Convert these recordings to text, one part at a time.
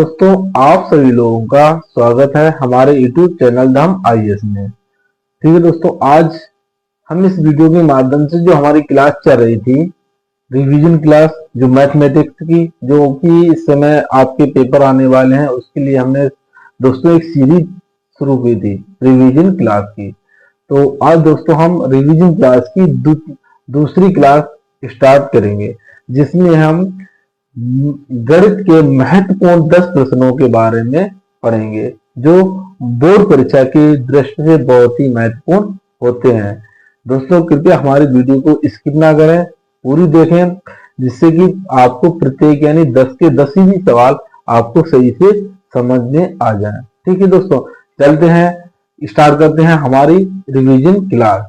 दोस्तों, आप सभी लोगों का स्वागत है हमारे YouTube चैनल धम आईएएस में। ठीक है दोस्तों, आज हम इस वीडियो के माध्यम से जो हमारी क्लास चल रही थी, रिवीजन क्लास जो मैथमेटिक्स की, जो कि इस समय आपके पेपर आने वाले हैं, उसके लिए हमने दोस्तों एक सीरीज शुरू की थी रिवीजन क्लास की। तो आज दोस्तों हम रिवीजन क्लास की दूसरी क्लास स्टार्ट करेंगे, जिसमें हम गणित के महत्वपूर्ण 10 प्रश्नों के बारे में पढ़ेंगे, जो बोर्ड परीक्षा की दृष्टि से बहुत ही महत्वपूर्ण होते हैं। दोस्तों, कृपया हमारी वीडियो को स्किप ना करें, पूरी देखें, जिससे कि आपको प्रत्येक यानी 10 के 10 ही सवाल आपको सही से समझ में आ जाए। ठीक है दोस्तों, चलते हैं, स्टार्ट करते हैं हमारी रिवीजन क्लास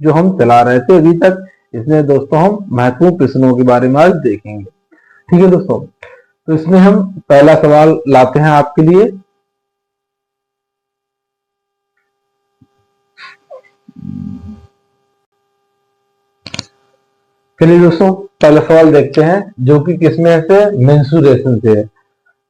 जो हम चला रहे थे अभी तक। इसमें दोस्तों हम महत्वपूर्ण प्रश्नों के बारे में आज देखेंगे। ठीक है दोस्तों, तो इसमें हम पहला सवाल लाते हैं आपके लिए। चलिए दोस्तों, पहला सवाल देखते हैं, जो कि किसमें से मेंसुरेशन से है।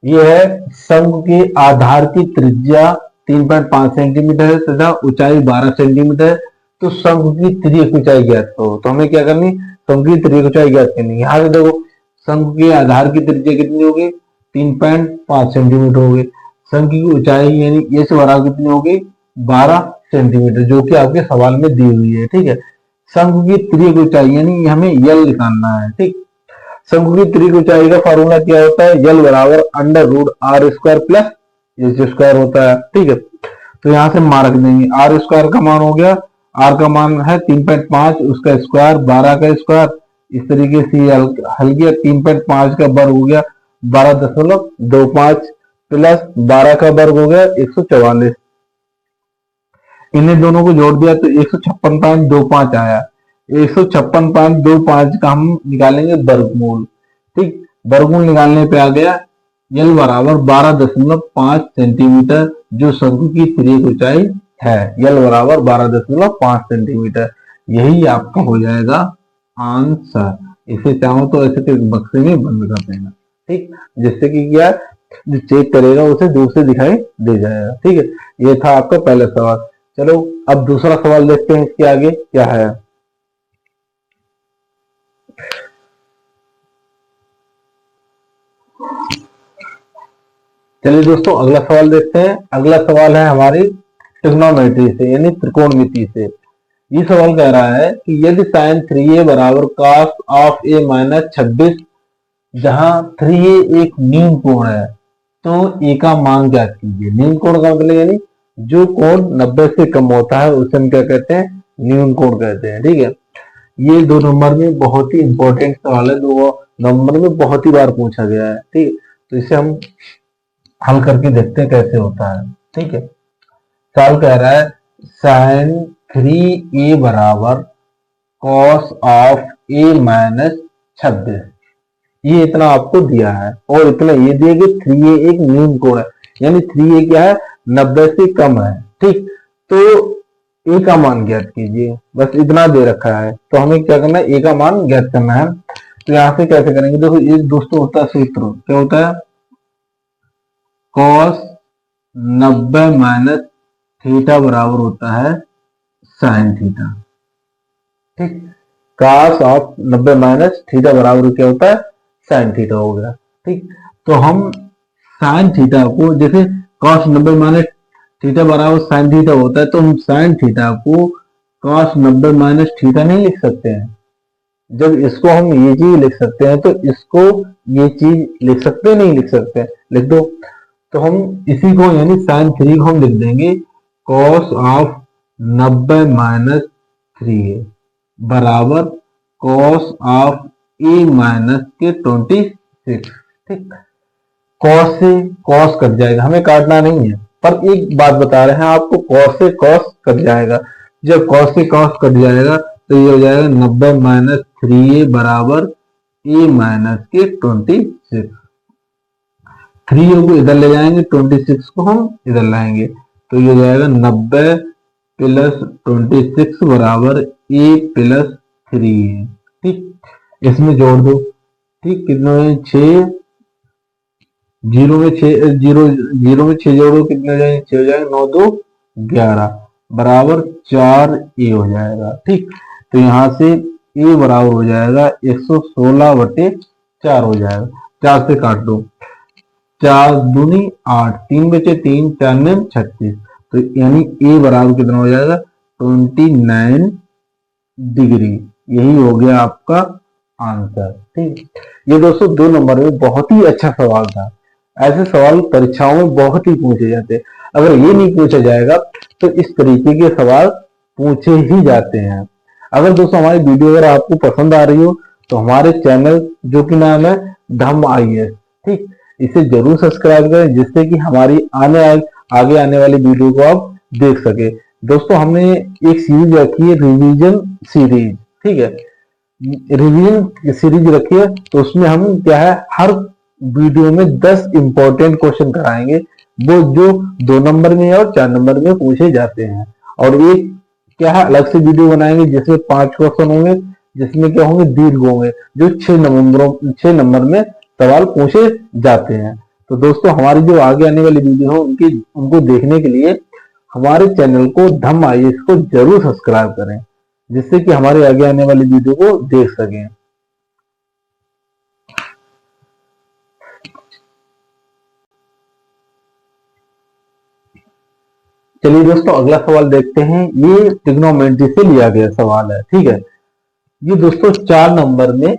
ये है, शंख के आधार की त्रिज्या 3.5 सेंटीमीटर है तथा ऊंचाई 12 सेंटीमीटर है। तो शंख की तिर्यक ऊंचाई ज्ञात करो। तो हमें क्या करनी, शंख की तिर्यक ऊंचाई ज्ञात करनी। यहाँ से देखो, शंख के आधार की त्रिज्या कितनी होगी, 3.5 सेंटीमीटर होगी। शंख की ऊंचाई यानी ये से बराबर कितनी होगी, 12 सेंटीमीटर, जो कि आपके सवाल में दी हुई है। ठीक है, शंख की तिर्यक ऊंचाई यानी हमें यल निकालना है। ठीक, शंख की तिर्यक ऊंचाई का फॉर्मूला क्या होता है, यल बराबर under root r square plus h square होता है। ठीक है, तो यहाँ से मार्क देंगे, आर स्क्वायर का मान हो गया, आर का मान है 3.5, उसका स्क्वायर 12 का स्क्वायर, इस तरीके से हल किया। 3.5 का वर्ग हो गया 12.25 प्लस 12 का वर्ग हो गया 144। इन्हें दोनों को जोड़ दिया तो 156.25 आया। 156.25 का हम निकालेंगे वर्गमूल। ठीक, वर्गमूल निकालने पे आ गया यल बराबर 12.5 सेंटीमीटर, जो शंख की तिर्यक ऊंचाई है। यल बराबर 12.5 सेंटीमीटर, यही आपका हो जाएगा आंसर। इसे चाहो तो ऐसे के बक्से में बंद कर देना। ठीक, जिससे कि क्या जो चेक करेगा उसे दूर से दिखाई दे जाएगा। ठीक है, ये था आपका पहला सवाल। चलो अब दूसरा सवाल देखते हैं, इसके आगे क्या है। चलिए दोस्तों, अगला सवाल देखते हैं। अगला सवाल है हमारी ट्रिग्नोमेट्री से यानी त्रिकोणमिति से। ये सवाल कह रहा है कि यदि साइन 3a बराबर cos ऑफ a माइनस 26, जहां 3a एक न्यून कोण है, तो a का मान ज्ञात कीजिए। न्यून कोण का मतलब यानी जो कोण 90 से कम होता है उसे हम क्या कहते हैं, न्यून कोण कहते हैं। ठीक है, ये 2 नंबर में बहुत ही इंपॉर्टेंट सवाल है, 2 नंबर में बहुत ही बार पूछा गया है। ठीक, तो इसे हम हल करके देखते हैं कैसे होता है। ठीक है, सवाल कह रहा है साइन 3a बराबर कॉस ऑफ a माइनस 26। ये इतना आपको दिया है और इतना ये दिया कि 3a एक न्यून कोण है, यानी 3a क्या है, 90 से कम है। ठीक, तो a का मान ज्ञात कीजिए, बस इतना दे रखा है। तो हमें क्या करना है, a का मान ज्ञात करना है। तो यहां से कैसे करेंगे, देखो ये दोस्तों होता है सूत्र, क्या होता है, कॉस 90 माइनस थीटा बराबर होता है साइन थीटा। ठीक, कॉस ऑफ 90 माइनस थीटा बराबर क्या होता है, साइन थीटा हो गया। ठीक, तो हम साइन थीटा को, जैसे कॉस 90 माइनस थीटा बराबर साइन थीटा होता है, तो हम साइन थीटा को कॉस 90 माइनस थीटा नहीं लिख सकते हैं। जब इसको हम ये चीज लिख सकते हैं, तो इसको ये चीज लिख सकते नहीं लिख सकते, लिख दो। तो हम इसी को यानी साइन 3 को हम लिख देंगे कॉस ऑफ 90 माइनस 3a बराबर कॉस ऑफ a माइनस के 26। ठीक, कॉस से कॉस कट जाएगा, हमें काटना नहीं है, पर एक बात बता रहे हैं आपको, कॉस से कॉस कट जाएगा। जब कॉस से कॉस कट जाएगा तो ये हो जाएगा 90 माइनस 3a बराबर a माइनस के 26। 3a को इधर ले जाएंगे, 26 को हम इधर लाएंगे, तो ये हो जाएगा 90 प्लस 26 बराबर a प्लस 3a। ठीक, इसमें जोड़ दो। ठीक, कितना है, 6 जीरो में 6, जीरो में 6 जोड़ो कितने हो जाएंगे, 6 हो जाएंगे, 9 2 11 बराबर 4a हो जाएगा। ठीक, तो यहाँ से a बराबर हो जाएगा 116/4 हो जाएगा। 4 से काट दो, 4 दूनी 8, 3 बचे 3, 4 में 36, तो यानी a बराबर कितना हो जाएगा 29 डिग्री। यही हो गया आपका आंसर। ठीक, ये दोस्तों 2 नंबर में बहुत ही अच्छा सवाल था। ऐसे सवाल परीक्षाओं में बहुत ही पूछे जाते हैं। अगर ये नहीं पूछा जाएगा तो इस तरीके के सवाल पूछे ही जाते हैं। अगर दोस्तों हमारी वीडियो अगर आपको पसंद आ रही हो तो हमारे चैनल जो कि नाम है धम IAS, ठीक, इसे जरूर सब्सक्राइब करें जिससे कि हमारी आगे आने वाली वीडियो को आप देख सके। दोस्तों हमने एक सीरीज रखी है, रिवीजन सीरीज, ठीक है, रिवीजन सीरीज रखी है, तो उसमें हम क्या है हर वीडियो में 10 इंपॉर्टेंट क्वेश्चन कराएंगे, वो जो 2 नंबर में और 4 नंबर में पूछे जाते हैं। और एक क्या है अलग से वीडियो बनाएंगे जिसमें 5 क्वेश्चन होंगे, जिसमें क्या होंगे दीर्घ होंगे, जो 6 नंबर में सवाल पूछे जाते हैं। तो दोस्तों हमारी जो आगे आने वाली वीडियो है उनको देखने के लिए हमारे चैनल को धम IAS को जरूर सब्सक्राइब करें जिससे कि हमारे आगे आने वाली वीडियो को देख सकें। चलिए दोस्तों अगला सवाल देखते हैं। ये ट्रिग्नोमेट्री से लिया गया सवाल है। ठीक है, ये दोस्तों 4 नंबर में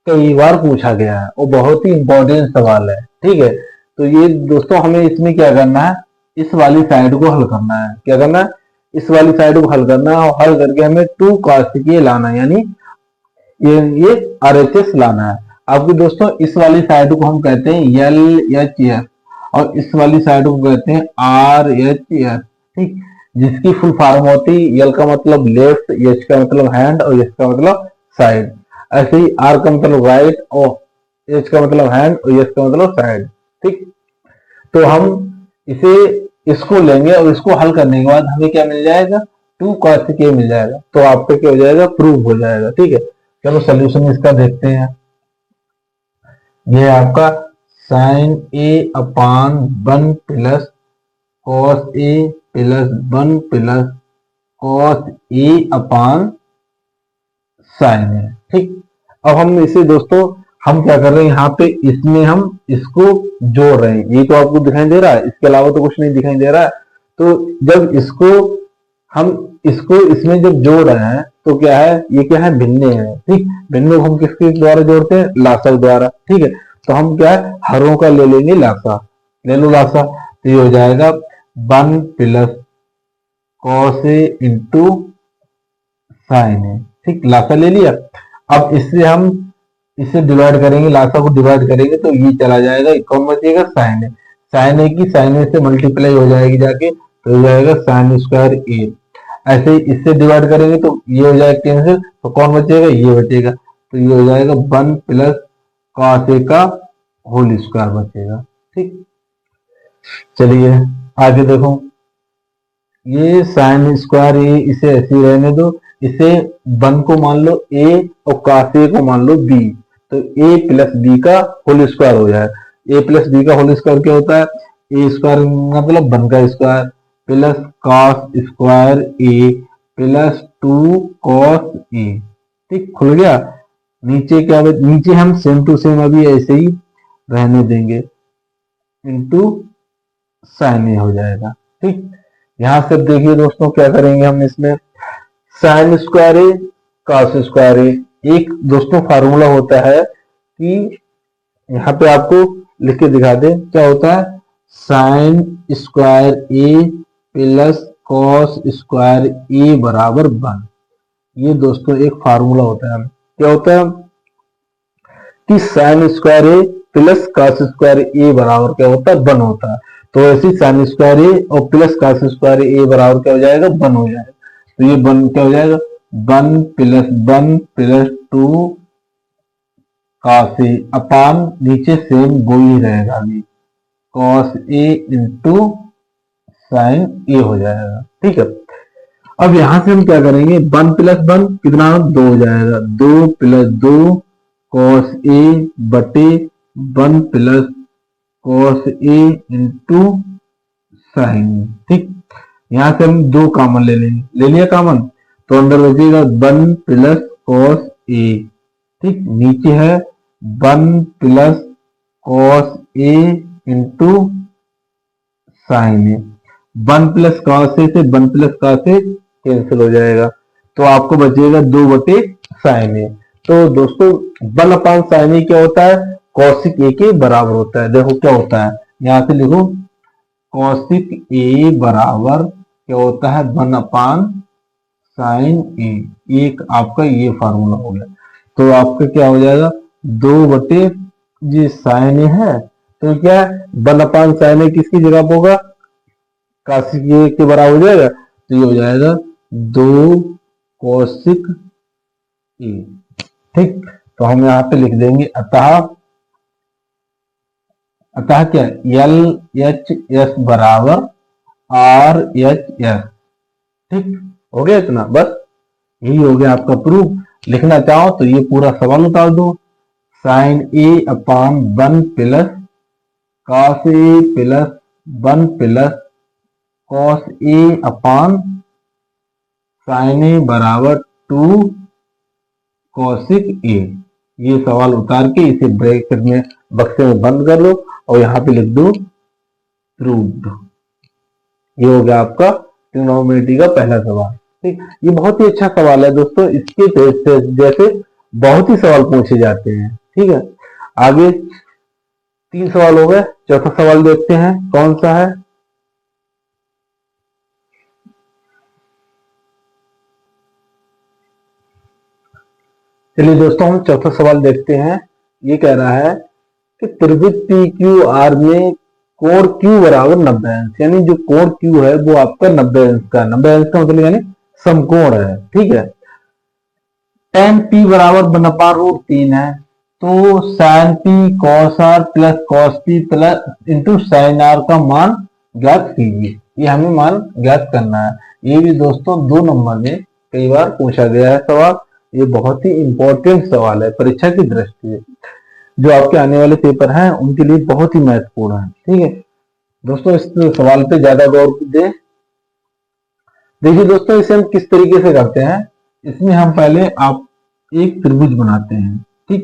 कई बार पूछा गया है और बहुत ही इंपॉर्टेंट सवाल है। ठीक है, तो ये दोस्तों हमें इसमें क्या करना है, इस वाली साइड को हल करना है। क्या करना है, इस वाली साइड को हल करना है और हल करके हमें 2 cos के लाना है, यानी ये RHS लाना है। आपके दोस्तों इस वाली साइड को हम कहते हैं LHS और इस वाली साइड को कहते हैं RHS। ठीक, जिसकी फुल फॉर्म होती है L का मतलब लेफ्ट, H का मतलब हैंड और S का मतलब साइड। ऐसे ही R का मतलब राइट और H का मतलब हैंड और S का मतलब साइड। ठीक, तो हम इसको लेंगे और इसको हल करने के बाद हमें क्या मिल जाएगा, 2 cos के मिल जाएगा। तो आपका क्या हो जाएगा, प्रूव हो जाएगा। ठीक है, चलो सोल्यूशन इसका देखते हैं। यह आपका sin A upon 1 plus cos A plus 1 plus cos A upon sin A। ठीक, अब हम इसे दोस्तों हम क्या कर रहे हैं, यहाँ पे इसमें हम इसको जोड़ रहे हैं। ये तो आपको दिखाई दे रहा है, इसके अलावा तो कुछ नहीं दिखाई दे रहा है। तो जब हम इसको इसमें जब जोड़ रहे हैं तो क्या है, ये क्या है, भिन्ने है। ठीक, भिन्नों को हम किसके द्वारा जोड़ते हैं, लासा द्वारा। ठीक है, तो हम क्या है हरों का ले लेंगे लासा, ले लो लासा। तो ये हो जाएगा 1 plus cos A into sin A। ठीक, लासा ले लिया। अब इससे हम इसे डिवाइड करेंगे, लासा को डिवाइड करेंगे तो ये चला जाएगा, कौन बचेगा, sin A। sin A की sin A से मल्टीप्लाई हो जाएगी जाके, तो हो जाएगा sin स्क्वायर A। ऐसे ही इससे डिवाइड करेंगे तो ये हो जाएगा कैंसिल, तो कौन बचेगा, ये बचेगा। तो ये हो जाएगा 1 प्लस cos A का होल स्क्वायर बचेगा। ठीक, चलिए आगे देखो, ये sin स्क्वायर A इसे ऐसे ही रहने दो, इसे 1 को मान लो A और cos A को मान लो B, तो A प्लस B का होल स्क्वायर हो जाएगा। A प्लस B का होल स्क्वायर क्या होता है, A स्क्वायर मतलब 1 का square plus cos square A plus 2 cos A। ठीक, खुल गया। नीचे क्या, नीचे हम सेम टू सेम अभी ऐसे ही रहने देंगे, इंटू sin A हो जाएगा। ठीक, यहां से देखिए दोस्तों क्या करेंगे हम इसमें, sin square A cos square A, एक दोस्तों फार्मूला होता है कि यहाँ पे आपको लिख के दिखा दे, क्या होता है, sin square A plus cos square A बराबर 1। ये दोस्तों एक फार्मूला होता है। क्या होता है कि sin square A plus cos square A बराबर क्या होता है, 1 होता है। तो ऐसे sin स्क्वायर A और प्लस cos स्क्वायर A बराबर क्या हो जाएगा, 1 हो जाएगा। तो ये 1 क्या हो जाएगा, 1 प्लस 2 cos A अपान नीचे सेम वो ही रहेगा अभी, cos A into sin A हो जाएगा। ठीक है, अब यहां से हम क्या करेंगे, 1 प्लस 1 कितना, 2 हो जाएगा, 2 प्लस 2 cos A बटे 1 plus cos A into sine ए। ठीक, यहां से हम दो कॉमन ले लेंगे, ले लिया कॉमन, तो अंदर बचेगा 1 प्लस कॉस ए। ठीक, नीचे है 1 plus cos A into sine A. 1 plus cos A से 1 प्लस कॉस ए कैंसिल हो जाएगा, तो आपको बचेगा 2 बटे साइन ए। तो दोस्तों 1 अपान साइन ए क्या होता है, कौशिक ए के बराबर होता है। देखो क्या होता है, यहां से लिखो कौशिक ए बराबर क्या होता है 1 अपान साइन ए। एक आपका ये फार्मूला हो गया, तो आपका क्या हो जाएगा 2 बटे ये साइन ए है, तो क्या 1 अपान साइन ए किसकी जगह पर होगा, कौशिक ए के बराबर हो जाएगा, तो ये हो जाएगा 2 कौशिक ए। ठीक, तो हम यहाँ पे लिख देंगे अतः क्या एल एच एस बराबर आर एच एस। ठीक, हो गया इतना, बस यही हो गया आपका प्रूफ। लिखना चाहो तो ये पूरा सवाल उतार दो, sign A upon 1 plus cos A plus 1 plus cos A upon sign ए बराबर 2 कौशिक ए। ये सवाल उतार के इसे ब्रैकेट में बक्से में बंद कर लो और यहाँ पे लिख दो प्रूव्ड। ये हो गया आपका ट्रिग्नोमेट्री का पहला सवाल। ठीक, ये बहुत ही अच्छा सवाल है दोस्तों, इसके जैसे बहुत ही सवाल पूछे जाते हैं। ठीक है, आगे 3 सवाल हो गए, चौथा सवाल देखते हैं कौन सा है। चलिए दोस्तों हम चौथा सवाल देखते हैं। ये कह रहा है कि त्रिभुज पी क्यू आर में कोण क्यू बराबर 90 अंश, यानी जो कोण क्यू है वो आपका 90 अंश का, 90 अंश का मतलब यानी समकोण है। ठीक है, tan p बराबर 1/√3 है, तो sin p cos r plus cos p plus into sin r का मान ज्ञात कीजिए। ये हमें मान ज्ञात करना है। ये भी दोस्तों 2 नंबर में कई बार पूछा गया है सवाल। ये बहुत ही इंपॉर्टेंट सवाल है परीक्षा की दृष्टि से, जो आपके आने वाले पेपर हैं उनके लिए बहुत ही महत्वपूर्ण है। ठीक है दोस्तों, इस सवाल पे ज्यादा गौर दे। देखिए दोस्तों, इसे हम किस तरीके से करते हैं, इसमें हम पहले आप एक त्रिभुज बनाते हैं। ठीक,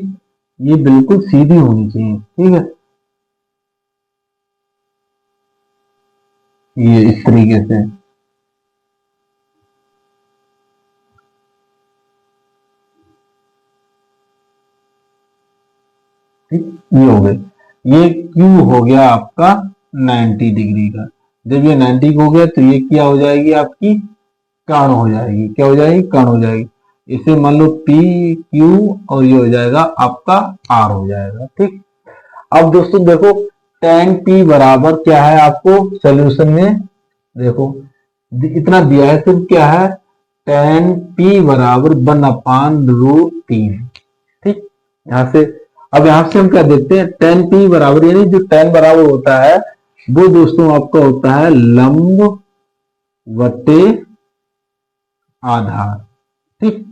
ये बिल्कुल सीधी होनी चाहिए। ठीक है, ये इस तरीके से। ठीक, ये हो गए, ये क्यू हो गया आपका 90 डिग्री का। जब ये 90 हो गया तो ये क्या हो जाएगी, आपकी कर्ण हो जाएगी। क्या हो जाएगी, कर्ण हो जाएगी। इसे मान लो पी क्यू और ये हो जाएगा आपका आर हो जाएगा। ठीक, अब दोस्तों देखो tan p बराबर क्या है, आपको सोल्यूशन में देखो इतना दिया है, सिर्फ क्या है tan p बराबर 1/√3। ठीक, यहां से अब यहां से हम क्या देखते हैं, tan p बराबर यानी जो tan बराबर होता है वो दोस्तों आपका होता है लंब वटे आधार। ठीक,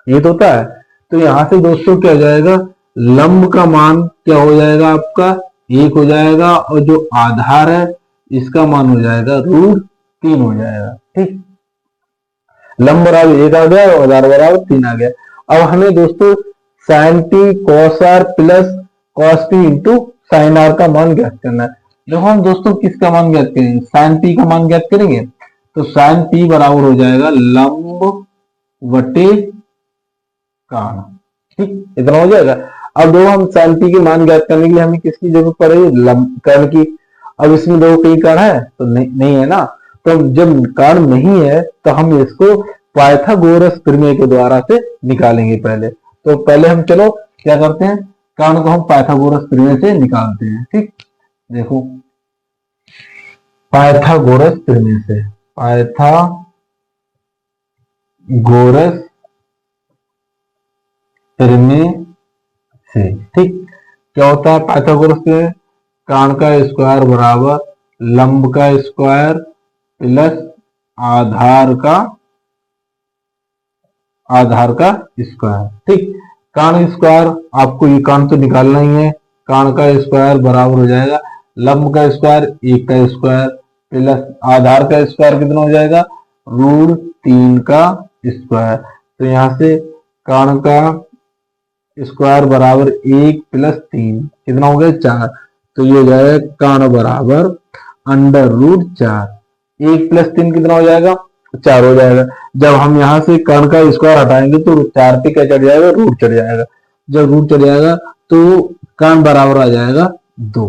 ये तो होता है। तो यहां से दोस्तों क्या हो जाएगा, लंब का मान क्या हो जाएगा आपका 1 हो जाएगा, और जो आधार है इसका मान हो जाएगा √3 हो जाएगा। ठीक, लंब बराबर 1 आ गया और आधार बराबर 3 आ गया। अब हमें दोस्तों sin p cos r plus cos p into sine R का मान ज्ञात करना है। देखो हम दोस्तों किसका मान ज्ञात करेंगे, sin p का मान ज्ञात करेंगे, तो sin p बराबर हो जाएगा लंब वटे कर्ण। ठीक, इतना हो जाएगा। अब देखो हम sin p के मान ज्ञात करने के लिए हमें किसकी जरूरत पड़ेगी, लंब कर्ण की। अब इसमें देखो कई कर्ण है तो नहीं है ना, तो जब कर्ण नहीं है तो हम इसको पाइथागोरस प्रमेय के द्वारा से निकालेंगे पहले। तो पहले हम चलो क्या करते हैं, कर्ण को हम पाइथागोरस प्रमेय से निकालते हैं। ठीक, देखो पाइथागोरस प्रमेय से, पाइथागोरस प्रमेय से। ठीक, क्या होता है पाइथागोरस प्रमेय, कर्ण का स्क्वायर बराबर लंब का स्क्वायर प्लस आधार का स्क्वायर। ठीक, कर्ण स्क्वायर आपको ये कर्ण तो निकालना ही है, कर्ण का स्क्वायर बराबर हो जाएगा लंब का स्क्वायर 1 का स्क्वायर प्लस आधार का स्क्वायर कितना हो जाएगा, √3 का स्क्वायर। तो यहाँ से कर्ण का स्क्वायर बराबर 1 + 3 कितना हो गया 4। तो ये हो जाएगा कर्ण बराबर √4। 1 + 3 कितना हो जाएगा, 4 हो जाएगा। जब हम यहाँ से कर्ण का स्क्वायर हटाएंगे तो 4 पे क्या चढ़ जाएगा, रूट चढ़ जाएगा। जब रूट चढ़ जाएगा तो कर्ण बराबर आ जाएगा 2।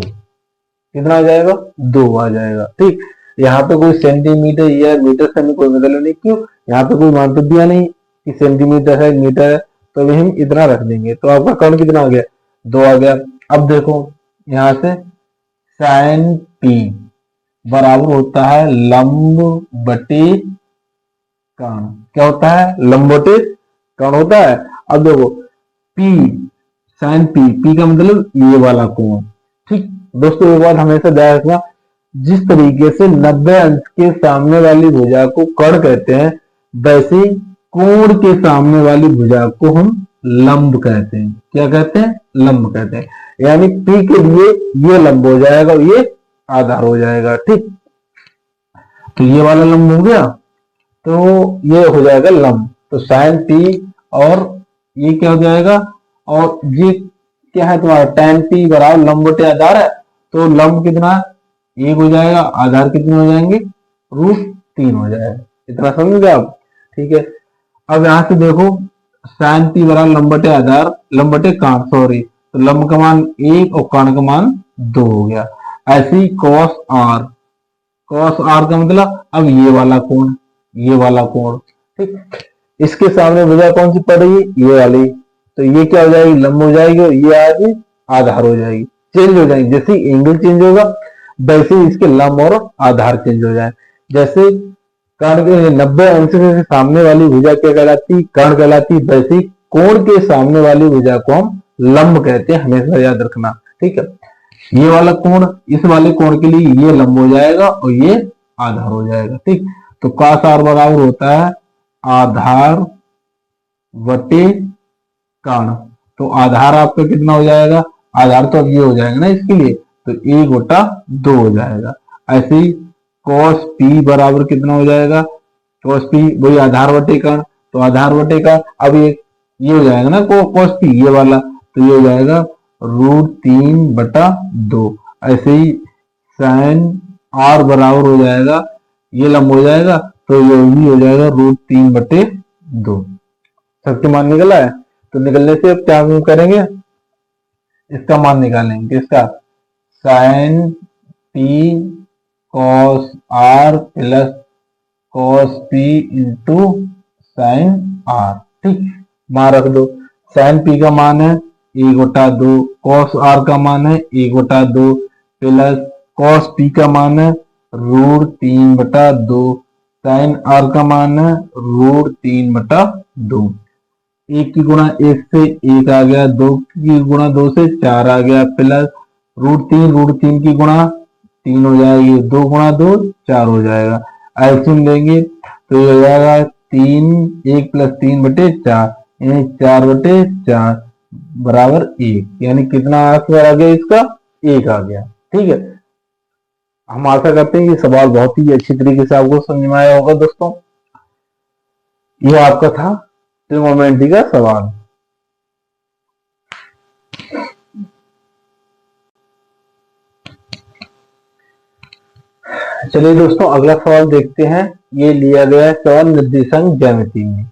कितना आ जाएगा, 2 आ जाएगा। ठीक, यहाँ पे कोई सेंटीमीटर या मीटर से हमें कोई मतलब नहीं, क्यों, यहाँ पे कोई मान तो दिया नहीं कि सेंटीमीटर है मीटर है, तो अभी हम इतना रख देंगे। तो आपका कर्ण कितना आ गया, 2 आ गया। अब देखो यहाँ से sin p बराबर होता है लंब बटे कर्ण। क्या होता है, लंब बटे कर्ण होता है। अब देखो p sin p का मतलब ये वाला कोण। ठीक दोस्तों, एक बात हमेशा ध्यान रखना, जिस तरीके से 90 अंश के सामने वाली भुजा को कर्ण कहते हैं, वैसे कोण के सामने वाली भुजा को हम लंब कहते हैं। क्या कहते हैं, लंब कहते हैं। यानी P के लिए ये लंब हो जाएगा, ये आधार हो जाएगा। ठीक, तो ये वाला लंब हो गया, तो ये हो जाएगा लंब। तो sin P और ये क्या हो जाएगा, और ये क्या है तुम्हारा tan P बराबर लंब बटे आधार है। तो लंब कितना 1 हो जाएगा, आधार कितने हो जाएंगे, √3 हो जाएगा। इतना समझ गए आप। ठीक है, अब यहां से देखो sin P बराबर लंब बटे आधार, लंब बटे कर्ण, सॉरी, तो लंब का मान 1 और कर्ण का मान 2 हो गया। ऐसे ही cos r, cos r का मतलब अब ये वाला कोण, ये वाला कोण। ठीक, इसके सामने भुजा कौन सी पड़ रही है, ये वाली, तो ये क्या हो जाएगी, लंब हो जाएगी, और ये आगे आधार हो जाएगी। चेंज हो जाएंगे, जैसे एंगल चेंज होगा वैसे ही इसके लंब और आधार चेंज हो जाए। जैसे कर्ण के 90 अंश के सामने वाली भुजा क्या कहलाती, कर्ण कहलाती, वैसे ही कोण के सामने वाली भुजा को हम लंब कहते हैं, हमेशा याद रखना। ठीक है, ये वाला कोण इस वाले कोण के लिए ये लंब हो जाएगा और ये आधार हो जाएगा। ठीक, तो cos r बराबर होता है आधार बटे कर्ण। तो आधार आपका कितना हो जाएगा, आधार तो अब ये हो जाएगा ना इसके लिए, तो 1/2 हो जाएगा। ऐसे ही cos p बराबर कितना हो जाएगा, cos p वही आधार बटे कर्ण, तो आधार बटे का अब ये हो जाएगा ना cos p ये वाला, तो ये हो जाएगा √3/2। ऐसे ही sin r बराबर हो जाएगा, ये लंब हो जाएगा, तो ये भी हो जाएगा √3/2। सबके मान निकला है, तो निकलने से अब क्या करेंगे, इसका मान निकालेंगे, इसका sin p cos r plus cos p into sin r। ठीक, मान रख दो, sin p का मान है 1/2, cos r का मान है 1/2 प्लस cos p का मान है √3/2, sin r का मान है √3/2। 1 की गुणा 1 से 1 आ गया, 2 की गुणा 2 से 4 आ गया, प्लस √3 की गुणा 3 हो जाएगी, 2 गुणा 2 4 हो जाएगा। एलसीएम लेंगे तो ये हो जाएगा 1 + 3/4, यानी 4/4 बराबर 1, यानी कितना आंसर आ गया इसका, 1 आ गया। ठीक है, हम आशा करते हैं ये सवाल बहुत ही अच्छी तरीके से आपको समझ में आया होगा। दोस्तों, यह आपका था ट्रिग्नोमेट्री का सवाल। चलिए दोस्तों, अगला सवाल देखते हैं। ये लिया गया है सवाल निर्देशांक ज्यामिति में,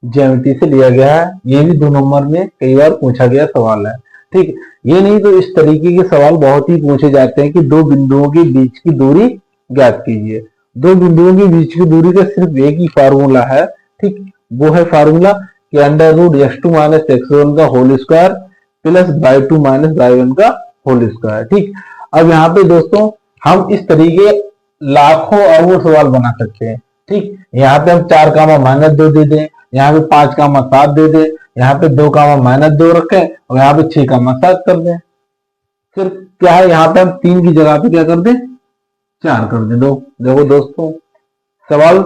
ज्यामिति से लिया गया है। ये भी 2 नंबर में कई बार पूछा गया सवाल है। ठीक, ये नहीं तो इस तरीके के सवाल बहुत ही पूछे जाते हैं कि 2 बिंदुओं के बीच की दूरी ज्ञात कीजिए। 2 बिंदुओं के बीच की दूरी का सिर्फ एक ही फार्मूला है। ठीक, वो है फार्मूला कि √(x2 - x1) का whole square plus y2 - y1 का होल स्क्वायर। ठीक, अब यहाँ पे दोस्तों हम इस तरीके लाखों अरबों सवाल बना सकते हैं। ठीक, यहाँ पे हम 4 - -2 दे दें, यहाँ पे 5 7 दे दें, यहाँ पे 2 -2 रखें और यहाँ पे 6 7 कर दें। फिर क्या है, यहाँ पे हम 3 की जगह पे क्या कर दें, 4 कर दें। देखो दोस्तों, सवाल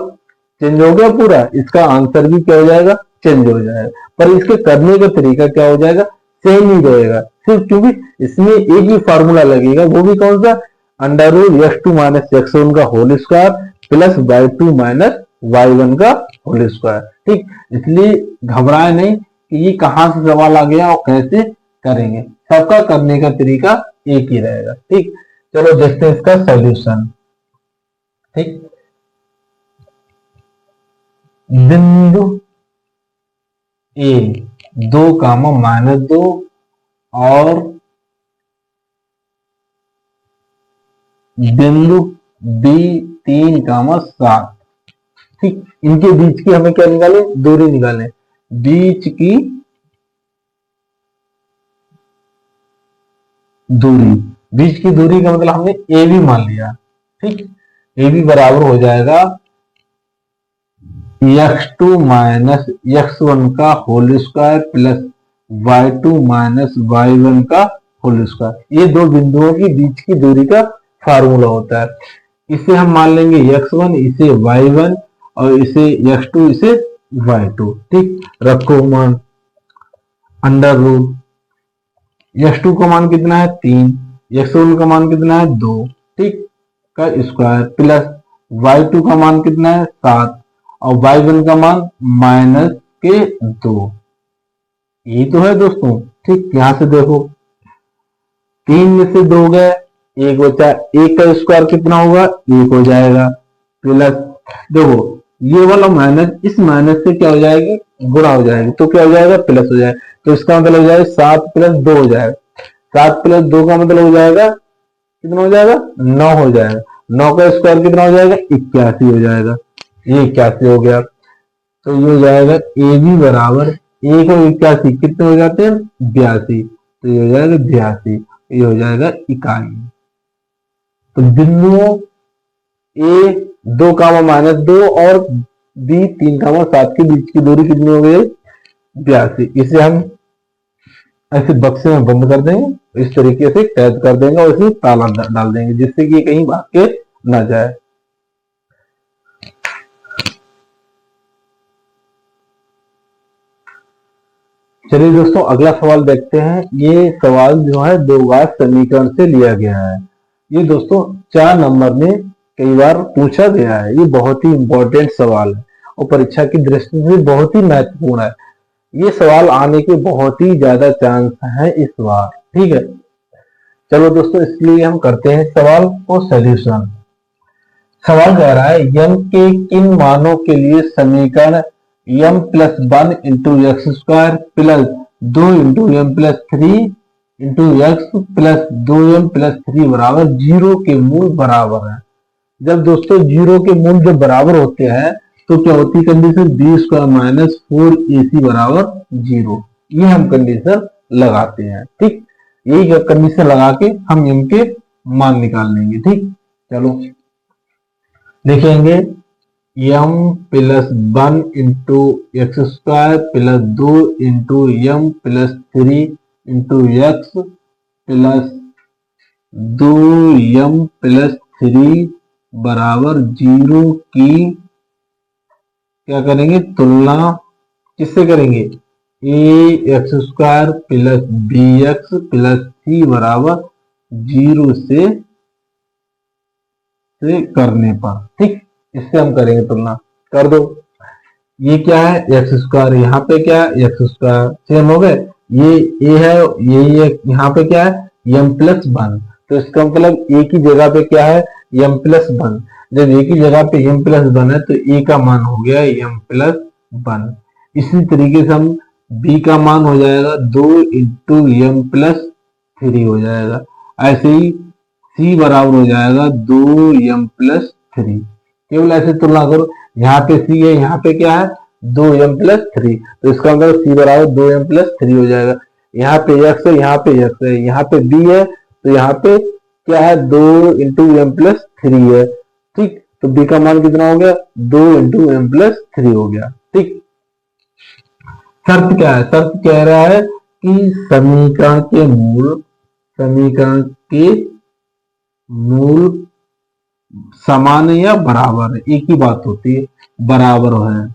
चेंज हो गया पूरा, इसका आंसर भी क्या हो जाएगा, चेंज हो जाएगा, पर इसके करने का तरीका क्या हो जाएगा, सेम ही रहेगा, सिर्फ क्योंकि इसमें एक ही फॉर्मूला लगेगा, वो भी कौन सा, under root x2 minus x1 का whole square plus y2 minus y1 का होल स्क्वायर। ठीक, इसलिए घबराए नहीं कि ये कहां से सवाल आ गया और कैसे करेंगे, सबका करने का तरीका एक ही रहेगा। ठीक, चलो देखते हैं इसका सॉल्यूशन। ठीक, बिंदु ए 2 कामा माइनस 2 और बिंदु बी 3 कामा 7। ठीक, इनके बीच की हमें क्या निकाले, दूरी निकाले, बीच की दूरी, बीच की दूरी का मतलब हमने ए बी मान लिया। ठीक, ए बी बराबर हो जाएगा x2 माइनस x1 का whole square plus y2 minus y1 का होल स्क्वायर। ये दो बिंदुओं के बीच की दूरी का फार्मूला होता है। इसे हम मान लेंगे x1, इसे y1 और इसे x2, इसे y2। ठीक, रखो मान अंडर रूट x2 का मान कितना है 3, x1 का मान कितना है 2, ठीक, का स्क्वायर प्लस y2 का मान कितना है 7 और y1 का मान माइनस के 2। यही तो है दोस्तों। ठीक, यहां से देखो 3 में से 2 गए, एक बचा, एक का स्क्वायर कितना होगा, 1 हो जाएगा, प्लस देखो ये वाला माइनस इस माइनस से क्या हो जाएगी, गुणा हो जाएगी, तो क्या हो जाएगा, प्लस हो जाएगा। तो इसका मतलब हो जाएगा 7 प्लस 2 हो जाएगा, 7 प्लस 2 का मतलब हो जाएगा कितना हो जाएगा, 9 हो जाएगा। 9 का स्क्वायर कितना हो जाएगा, 81 हो जाएगा। ये 81 हो गया, तो ये हो जाएगा ए बी बराबर 1 और 81 कितने हो जाते हैं, 82, तो ये हो जाएगा 82, ये हो जाएगा इकाई। तो बिंदुओं ए 2 कामा माइनस 2 और बी 3 कामा 7 के बीच की दूरी कितनी हो गई, 82। इसे हम ऐसे बक्से में बंद कर देंगे, इस तरीके से कैद कर देंगे और इसमें ताला डाल देंगे, जिससे कि कहीं भाग के ना जाए। चलिए दोस्तों अगला सवाल देखते हैं। ये सवाल जो है दो घात समीकरण से लिया गया है। ये दोस्तों 4 नंबर में कई बार पूछा गया है। ये बहुत ही इंपॉर्टेंट सवाल है और परीक्षा की दृष्टि से बहुत ही महत्वपूर्ण है। ये सवाल आने के बहुत ही ज्यादा चांस है इस बार। ठीक है, चलो दोस्तों इसलिए हम करते हैं सवाल को सॉल्यूशन। सवाल कह रहा है यम के किन मानों के लिए समीकरण m plus 1 into x square plus 2 into m plus 3 into x plus 2m plus 3 बराबर 0 के मूल बराबर है। जब दोस्तों 0 के मूल जब बराबर होते हैं तो क्या होती है condition, B square minus 4ac बराबर 0। ये हम कंडीशन लगाते हैं। ठीक, यही कंडीशन लगा के हम इनके मान निकाल लेंगे। ठीक, चलो देखेंगे m plus 1 into x square plus 2 into m plus 3 into x plus 2m plus 3 बराबर 0 की क्या करेंगे, तुलना किससे करेंगे, a x square plus b x plus c बराबर 0 से करने पर। ठीक, इससे हम करेंगे तुलना, कर दो। ये क्या है एक्स स्क्वायर, यहाँ पे क्या है एक्स स्क्वायर, सेम हो गए। ये ए है, ये यहाँ पे क्या है एम प्लस 1, तो इसका मतलब ए की जगह पे क्या है एम प्लस 1। जब ए की जगह पे एम प्लस 1 है तो ए का मान हो गया एम प्लस 1। इसी तरीके से हम बी का मान हो जाएगा 2 इंटू एम प्लस 3 हो जाएगा। ऐसे ही सी बराबर हो जाएगा 2m प्लस 3। केवल ऐसे तुलना करो, यहाँ पे सी है, यहाँ पे क्या है 2m प्लस 3, तो इसका मतलब सी बराबर 2m प्लस 3 हो जाएगा। यहाँ पे x है, यहाँ पे x है, यहाँ पे b है, तो यहाँ पे क्या है 2 इंटू एम प्लस 3 है। ठीक, तो b का मान कितना हो गया 2 इंटू एम प्लस 3 हो गया। ठीक, शर्त क्या है, शर्त कह रहा है कि समीकरण के मूल समान है या बराबर है, एक ही बात होती है, बराबर है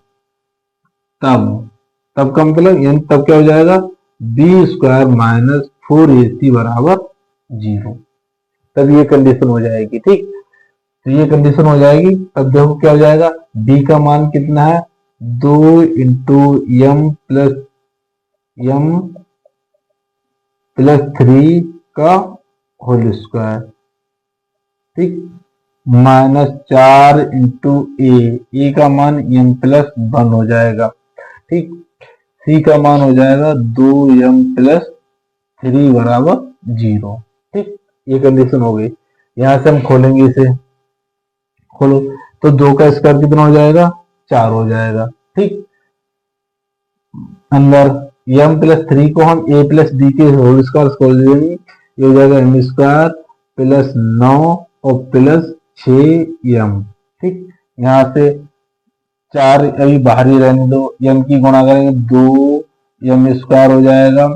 तब का मतलब तब क्या हो जाएगा बी स्क्वायर माइनस 4ac बराबर 0। तब ये कंडीशन हो जाएगी। ठीक, तो ये कंडीशन हो जाएगी। अब देखो क्या हो जाएगा, b का मान कितना है, 2 इंटू एम प्लस 3 का होल स्क्वायर। ठीक, माइनस 4 इंटू ए का मान एम प्लस 1 हो जाएगा। ठीक, सी का मान हो जाएगा 2m प्लस 3 बराबर 0। ठीक, ये कंडीशन हो गई। यहां से हम खोलेंगे इसे, खोलो तो 2 का स्क्वायर कितना हो जाएगा, 4 हो जाएगा। ठीक, अंदर m प्लस 3 को हम a प्लस b के होल स्क्वायर खोल देंगे, ये हो जाएगा m स्क्वायर प्लस 9 और प्लस 6m। ठीक, यहाँ से 4 अभी बाहर ही रहने दो, m की गुणा करेंगे 2m स्क्वायर हो जाएगा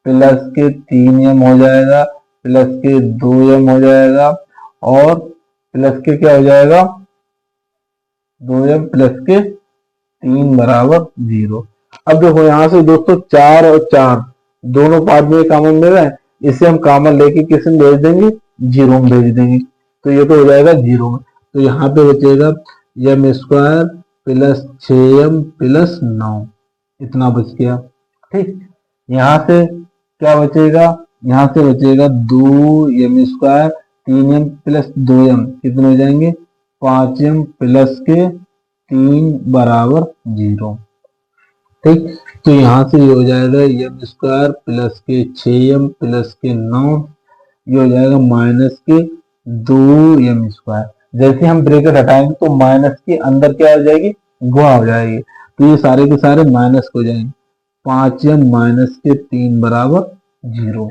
प्लस के 3m हो जाएगा प्लस के 2m हो जाएगा और प्लस के क्या हो जाएगा, 2m प्लस के 3 बराबर 0। अब देखो यहाँ से दोस्तों 4 और 4 दोनों पार्ट में कॉमन मिल रहा है, इसे हम कॉमन लेके किस में भेज देंगे, 0 में भेज देंगे, तो ये तो हो जाएगा 0 में। तो यहाँ पे बचेगा m square plus 6m plus 9, इतना बच गया। ठीक, यहाँ से क्या बचेगा, यहाँ से बचेगा 2m square 3m plus 2m, कितने हो जाएंगे, 5m प्लस के 3 बराबर 0। ठीक, तो यहाँ से ये हो जाएगा m स्क्वायर प्लस के 6m प्लस के 9, ये हो जाएगा माइनस के 2m स्क्वायर। जैसे हम ब्रैकेट हटाएंगे तो माइनस के अंदर क्या हो जाएगी, गुणा हो जाएगी, तो ये सारे के सारे माइनस हो जाएंगे, 5m माइनस के 3 बराबर 0।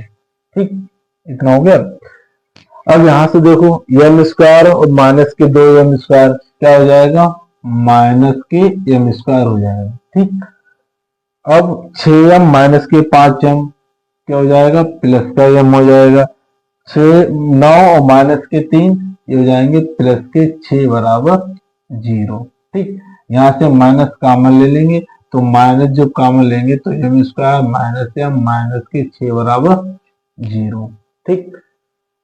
ठीक, इतना हो गया। अब यहाँ से देखो m स्क्वायर और माइनस के 2m स्क्वायर क्या हो जाएगा, माइनस के m स्क्वायर हो जाएगा। ठीक, अब 6m माइनस के 5m क्या हो जाएगा, प्लस का m हो जाएगा, 9 और माइनस के 3 ये हो जाएंगे प्लस के 6 बराबर 0। ठीक, यहाँ से माइनस कॉमन ले लेंगे, तो माइनस जब कॉमन लेंगे तो m square minus m minus के 6 बराबर 0। ठीक,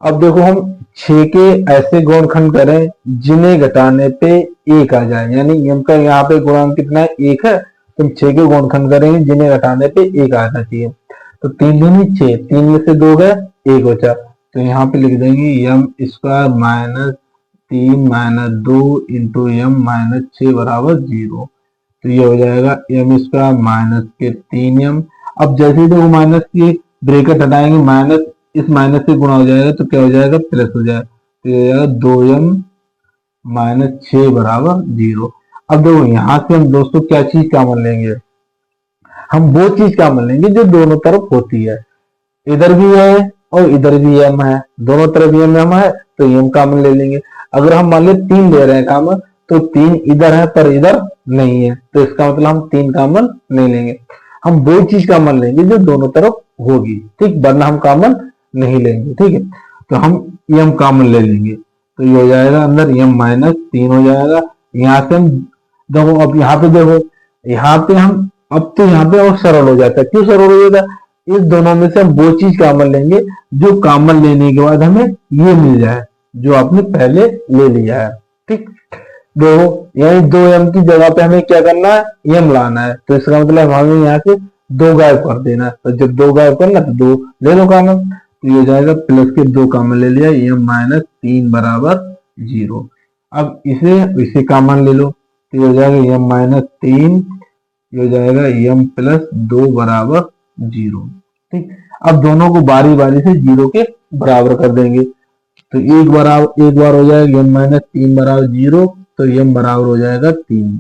अब देखो हम 6 के ऐसे गुणनखंड करें जिन्हें घटाने पे 1 आ जाए, यानी m का यहाँ पे गुणांक कितना है, 1 है, तो हम 6 के गुणनखंड करेंगे जिन्हें घटाने पे 1 आना चाहिए। तो 3 दूनी 6, 3 में से 2 गए 1 बचा, तो यहाँ पे लिख देंगे m square minus 3 minus 2 into m minus 6 बराबर 0। तो ये हो जाएगा m स्क्वायर माइनस के 3m। अब जैसे ही देखो माइनस की ब्रैकेट हटाएंगे, माइनस इस माइनस से गुणा हो जाएगा तो क्या हो जाएगा, प्लस हो जाएगा, तो ये हो जाएगा 2m माइनस 6 बराबर 0। अब देखो यहाँ से हम दोस्तों क्या चीज कॉमन लेंगे, हम वो चीज कॉमन लेंगे जो दोनों तरफ होती है, इधर भी है और इधर भी m है, दोनों तरफ m है तो m कॉमन ले लेंगे। अगर हम मान लो 3 ले रहे हैं कॉमन, तो 3 इधर है पर इधर नहीं है, तो इसका मतलब हम 3 कॉमन नहीं लेंगे, हम वो चीज कॉमन लेंगे जो दोनों तरफ होगी। ठीक, वरना हम कॉमन नहीं लेंगे। ठीक है, तो हम m कॉमन ले लेंगे, तो ये हो जाएगा अंदर m माइनस 3 हो जाएगा। यहाँ से हम देखो, अब यहाँ पे देखो, यहाँ पे हम अब तो यहाँ पे और सरल हो जाता है। क्यों सरल हो जाता है, इस दोनों में से हम वो चीज कॉमन लेंगे जो कॉमन लेने के बाद हमें ये मिल जाए जो आपने पहले ले लिया है। ठीक, देखो यही 2m की जगह पे हमें क्या करना है, m लाना है, तो इसका मतलब हमें यहाँ से 2 गायब कर देना है, तो जब 2 गायब करना तो 2 ले लो कॉमन, तो ये हो जाएगा प्लस के 2 कॉमन ले लिया, m माइनस 3 बराबर 0। अब इसे कॉमन ले लो, तो ये हो जाएगा m माइनस 3, ये हो जाएगा m प्लस 2 बराबर 0। ठीक, अब दोनों को बारी बारी से 0 के बराबर कर देंगे, तो एक बार हो जाएगा m माइनस 3 बराबर 0, तो m बराबर हो जाएगा 3,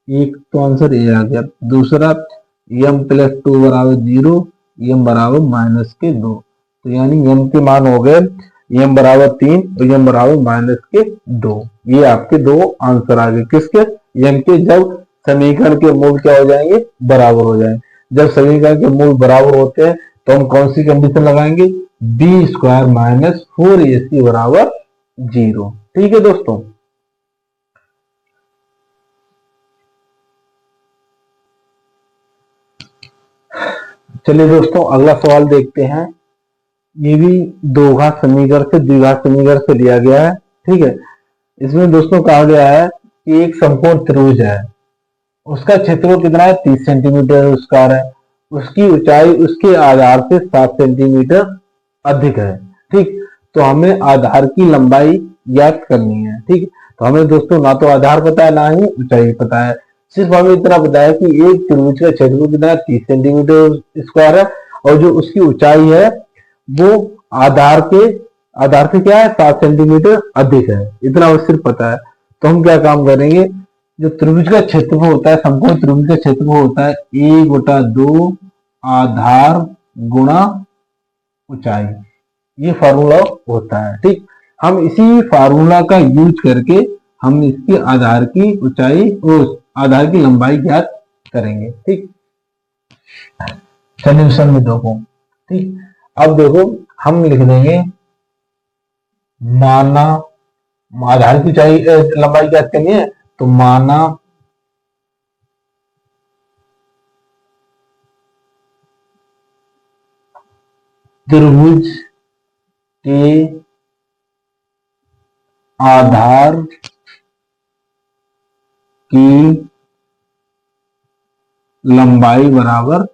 एक तो आंसर ये आ गया। दूसरा m प्लस 2 बराबर 0, m बराबर माइनस के 2, तो यानी m के मान हो गए m बराबर 3 और m बराबर माइनस के 2। ये आपके दो आंसर आ गए, किसके, m के, जब समीकरण के मूल क्या हो जाएंगे, बराबर हो जाएंगे। जब समीकरण के मूल बराबर होते हैं तो हम कौन सी कंडीशन लगाएंगे, बी स्क्वायर माइनस 4ac बराबर 0। ठीक है दोस्तों, चलिए दोस्तों अगला सवाल देखते हैं। ये भी दो घात समीकरण से द्विघात समीकरण से लिया गया है। ठीक है, इसमें दोस्तों कहा गया है कि एक समकोण त्रिभुज है, उसका क्षेत्रफल कितना है, 30 सेंटीमीटर स्क्वायर है, उसकी ऊंचाई उसके आधार से 7 सेंटीमीटर अधिक है। ठीक, तो हमें आधार की लंबाई ज्ञात करनी है। ठीक, तो हमें दोस्तों ना तो आधार पता है ना ही ऊंचाई पता है, सिर्फ हमें इतना पता है कि एक त्रिभुज का क्षेत्रफल कितना है, 30 सेंटीमीटर स्क्वायर है, और जो उसकी ऊंचाई है वो आधार के आधार से क्या है, 7 सेंटीमीटर अधिक है। इतना हमें सिर्फ पता है। तो हम क्या काम करेंगे, जो त्रिभुज का क्षेत्रफल होता है, समकोण त्रिभुज का क्षेत्रफल होता है 1/2 आधार गुणा ऊंचाई, ये फार्मूला होता है। ठीक, हम इसी फार्मूला का यूज करके हम इसके आधार की ऊंचाई और आधार की लंबाई ज्ञात करेंगे। ठीक, सॉल्यूशन में देखो। ठीक, अब देखो हम लिख देंगे माना आधार की ऊंचाई लंबाई ज्ञात करनी है, तो माना त्रिभुज के आधार की लंबाई बराबर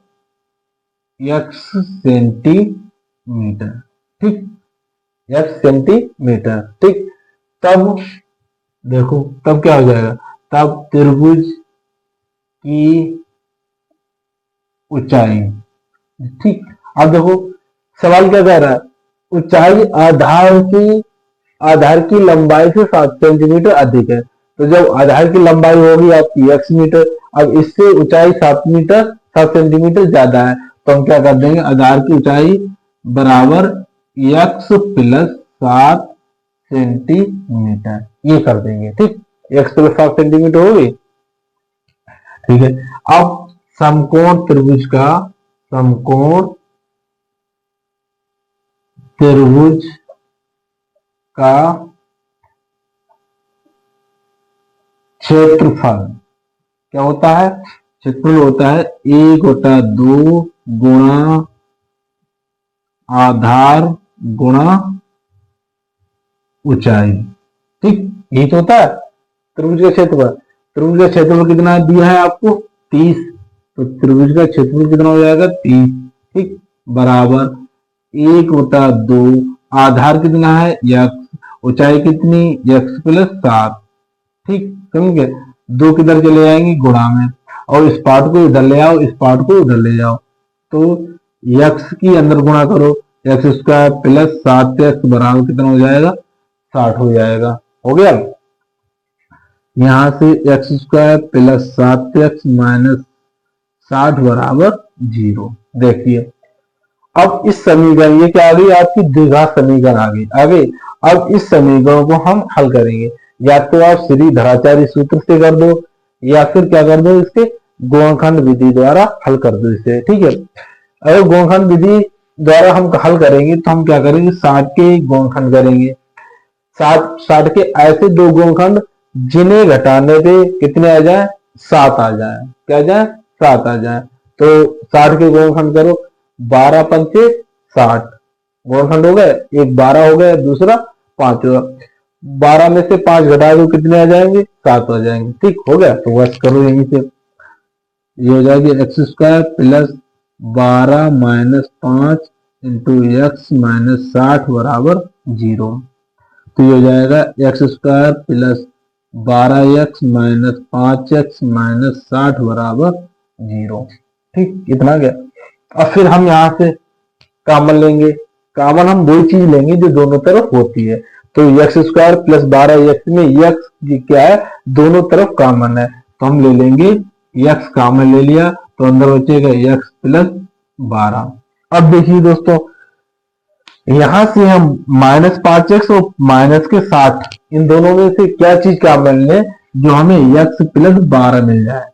x सेंटीमीटर। ठीक, x सेंटीमीटर। ठीक, तब देखो तब क्या हो जाएगा, तब त्रिभुज की ऊंचाई। ठीक, अब देखो सवाल क्या कह रहा है, ऊंचाई आधार की लंबाई से 7 सेंटीमीटर अधिक है। तो जब आधार की लंबाई होगी आपकी x मीटर, अब इससे ऊंचाई 7 सेंटीमीटर ज्यादा है, तो हम क्या कर देंगे, आधार की ऊंचाई बराबर x प्लस 7 सेंटीमीटर, ये कर देंगे। ठीक, x प्लस 7 सेंटीमीटर हो गई। ठीक है, अब समकोण त्रिभुज का क्षेत्रफल क्या होता है, क्षेत्रफल होता है 1/2 गुणा आधार गुणा ऊंचाई। ठीक, यही तो होता है त्रिभुज का क्षेत्रफल। त्रिभुज का क्षेत्रफल कितना दिया है आपको, 30, तो त्रिभुज का क्षेत्रफल कितना हो जाएगा, 30। ठीक, बराबर 1/2 आधार कितना है x, ऊंचाई कितनी x प्लस 7। ठीक, समझ गए, दो किधर चले जाएंगे, गुणा में, और इस पार्ट को इधर ले आओ, इस पार्ट को उधर ले जाओ, तो x की अंदर गुणा करो, x स्क्वायर प्लस 7x बराबर कितना हो जाएगा, 60 हो जाएगा। हो गया, यहां से x square plus 7x minus 60 बराबर 0। देखिए अब इस समीकरण, ये क्या आ गई आपकी द्विघात समीकरण आ गई। अब इस समीकरण को हम हल करेंगे, या तो आप श्री धराचार्य सूत्र से कर दो, या फिर क्या कर दो, इसके गुणनखंड विधि द्वारा हल कर दो इसे। ठीक है, अगर गुणनखंड विधि द्वारा हम हल करेंगे तो हम क्या करेंगे, 60 के गुणनखंड करेंगे, 60 के ऐसे दो गुणनखंड जिन्हें घटाने पे कितने आ जाए, 7 आ जाए। क्या आ जाए, 7 आ जाए। तो 60 के गुणनखंड करो, 12 पंचे 60 गुणनखंड हो गए, एक 12 हो गया, दूसरा 5 होगा, 12 में से 5 घटा दो, कितने आ जाएंगे, 7 आ जाएंगे। ठीक, हो गया, तो बस करो यहीं से, ये हो जाएगी x square plus 12 minus 5 into x minus 60 बराबर 0। तो ये हो जाएगा x square plus 12x minus 5x minus 60 बराबर 0। ठीक, इतना गया। अब फिर हम यहां से कॉमन लेंगे, कॉमन हम वही चीज लेंगे जो दोनों तरफ होती है। तो एक्स स्क्वायर प्लस 12x में x क्या है, दोनों तरफ कॉमन है, तो हम ले लेंगे x कॉमन ले लिया, तो अंदर बचेगा x प्लस 12। अब देखिए दोस्तों, यहां से हम माइनस 5x और माइनस के 60, इन दोनों में से क्या चीज कॉमन ले जो हमें x प्लस 12 मिल जाए।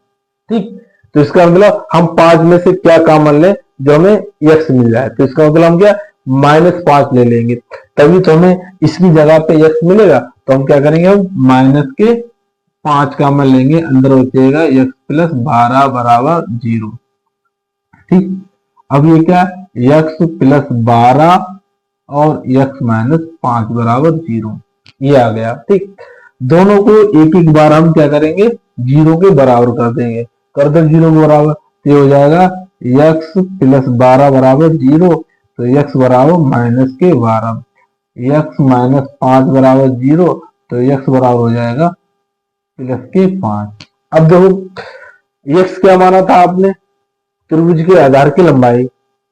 ठीक, तो इसका मतलब हम 5 में से क्या कॉमन ले जो हमें x मिल जाए, तो इसका मतलब हम क्या -5 ले लेंगे, तभी तो हमें इसकी जगह पे x मिलेगा। तो हम क्या करेंगे, हम माइनस के 5 कॉमन लेंगे, अंदर बचेगा x प्लस 12 बराबर 0। ठीक, अब ये क्या x प्लस 12 और x माइनस 5 बराबर 0, ये आ गया। ठीक, दोनों को एक एक बार हम क्या करेंगे, 0 के बराबर कर देंगे, कर दो 0 के बराबर, तो ये हो जाएगा x प्लस 12 बराबर 0, तो x बराबर माइनस के 12, x माइनस 5 बराबर 0, तो x बराबर हो जाएगा प्लस के 5। अब देखो x क्या माना था आपने, त्रिभुज के आधार की लंबाई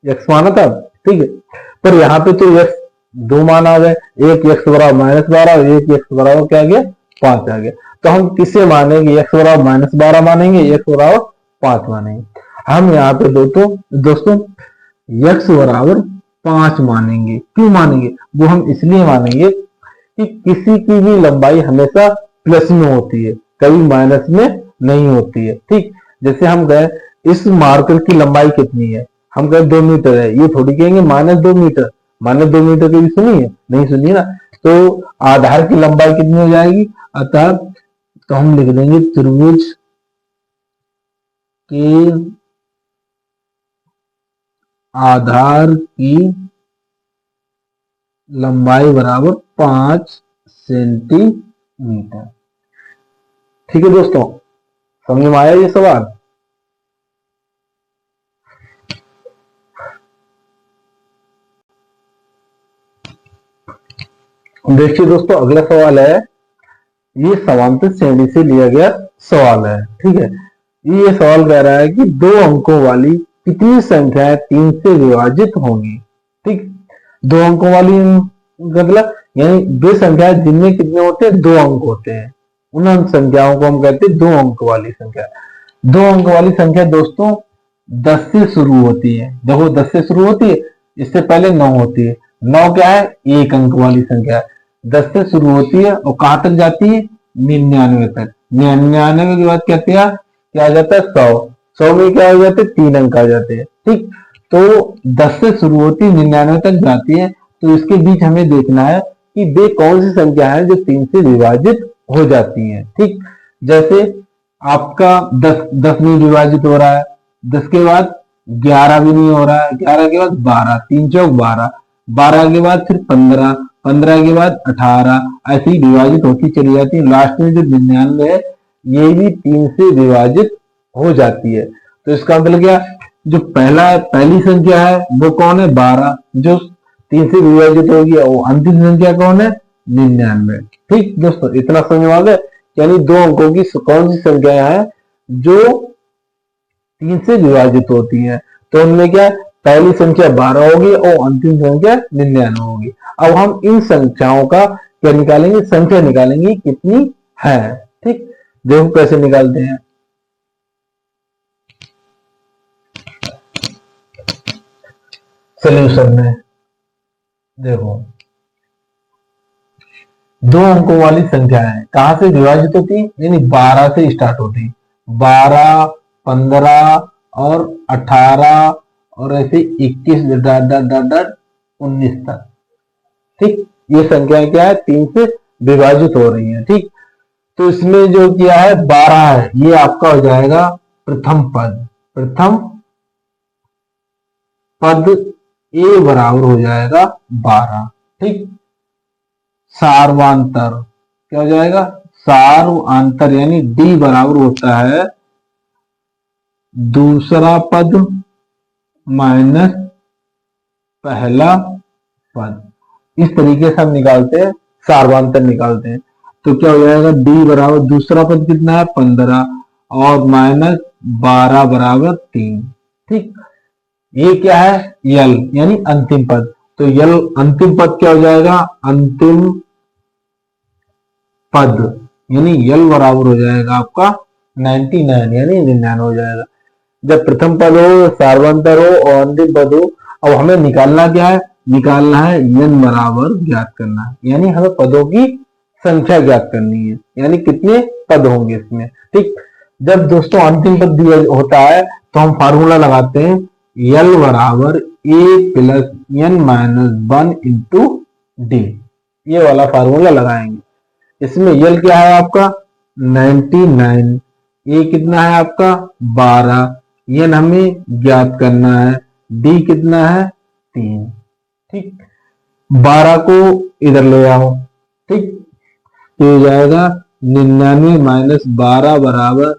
x माना था, ठीक है, पर यहाँ पे तो x दो मान आ गए, एक x बराबर माइनस 12 और एक x बराबर क्या आ गया 5 आ गया। तो हम किसे मानेंगे, x बराबर माइनस 12 मानेंगे, x बराबर 5 मानेंगे। हम यहाँ पे दोस्तों x बराबर 5 मानेंगे। क्यों मानेंगे, वो हम इसलिए मानेंगे कि किसी की भी लंबाई हमेशा प्लस में होती है, कभी माइनस में नहीं होती है। ठीक, जैसे हम गए इस मार्कर की लंबाई कितनी है, हम कहें 2 मीटर है, ये थोड़ी कहेंगे माइनस 2 मीटर, माइनस 2 मीटर कभी सुनी है, नहीं सुनी ना। तो आधार की लंबाई कितनी हो जाएगी, अतः तो हम लिख देंगे त्रिभुज के आधार की लंबाई बराबर 5 सेंटीमीटर। ठीक है दोस्तों, समझ में आया ये सवाल। देखिए दोस्तों अगला सवाल है, ये समांतर श्रेणी से लिया गया सवाल है। ठीक है, ये सवाल कह रहा है कि 2 अंकों वाली कितनी संख्याएं 3 से विभाजित होंगी। ठीक, 2 अंकों वाली मतलब यानी वे संख्याएं जिनमें कितने होते हैं, 2 अंक होते हैं, उन संख्याओं को हम कहते हैं 2 अंक वाली संख्या। 2 अंक वाली संख्या दोस्तों 10 से शुरू होती है। देखो 10 से शुरू होती है, इससे पहले 9 होती है। 9 क्या है, 1 अंक वाली संख्या है। 10 से शुरू होती है और कहां तक जाती है, 99 तक। 99 के बाद क्या आ जाता है, 100। 100 में क्या हो जाते हैं, 3 अंक आ जाते हैं। ठीक, तो 10 से शुरू होती है 99 तक जाती है। तो इसके बीच हमें देखना है कि वे कौन सी संख्या है जो 3 से विभाजित हो जाती है। ठीक, जैसे आपका 10 नहीं विभाजित हो रहा है, 10 के बाद 11 भी नहीं हो रहा है, 11 के बाद 12, 3 चौक 12, 12 के बाद फिर 15, 15 के बाद 18, ऐसे ही विभाजित होती चली जाती है। लास्ट में जो 99 है ये भी 3 से विभाजित हो जाती है। तो इसका मतलब क्या, जो पहली संख्या है वो कौन है, 12, जो 3 से विभाजित होगी, वो अंतिम संख्या कौन है, 99। ठीक दोस्तों, इतना समझ आ गया, यानी 2 अंकों की कौन सी संख्या है जो 3 से विभाजित होती है। तो उनमें क्या, पहली संख्या 12 होगी और अंतिम संख्या 99 होगी। अब हम इन संख्याओं का क्या निकालेंगे, संख्या निकालेंगे कितनी है। ठीक, देखो कैसे निकालते हैं। सोल्यूशन में देखो 2 अंकों वाली संख्या है, कहां से विभाजित होती है, यानी 12 से स्टार्ट होती है। 12, 15 और 18 और ऐसे 21 डॉट डॉट डॉट डॉट 19 तक। ठीक, ये संख्याएं क्या है, 3 से विभाजित हो रही है। ठीक, तो इसमें जो किया है 12 है, ये आपका हो जाएगा प्रथम पद। प्रथम पद ए बराबर हो जाएगा 12। ठीक, सार्वांतर क्या हो जाएगा, सार्वांतर यानी डी बराबर होता है दूसरा पद माइनस पहला पद। इस तरीके से हम निकालते हैं, सार्वांतर निकालते हैं। तो क्या हो जाएगा, डी बराबर दूसरा पद कितना है 15 और माइनस 12 बराबर 3। ठीक, ये क्या है, यल यानी अंतिम पद। तो यल अंतिम पद क्या हो जाएगा, अंतिम पद यानी यल बराबर हो जाएगा आपका 99 यानी 99 हो जाएगा। जब प्रथम पद हो, सार्वंतर हो और अंतिम पद हो। अब हमें निकालना क्या है, निकालना है n बराबर ज्ञात करना है, यानी हमें पदों की संख्या ज्ञात करनी है, यानी कितने पद होंगे इसमें। ठीक, जब दोस्तों अंतिम पद दिया होता है तो हम फार्मूला लगाते हैं यल बराबर a plus n minus 1 into D, ये वाला फार्मूला लगाएंगे। इसमें यल क्या है आपका 99, ये कितना है आपका 12, एन हमें ज्ञात करना है डी कितना है 3। ठीक, 12 को इधर ले आओ। ठीक, तो हो जाएगा 99 माइनस 12 बराबर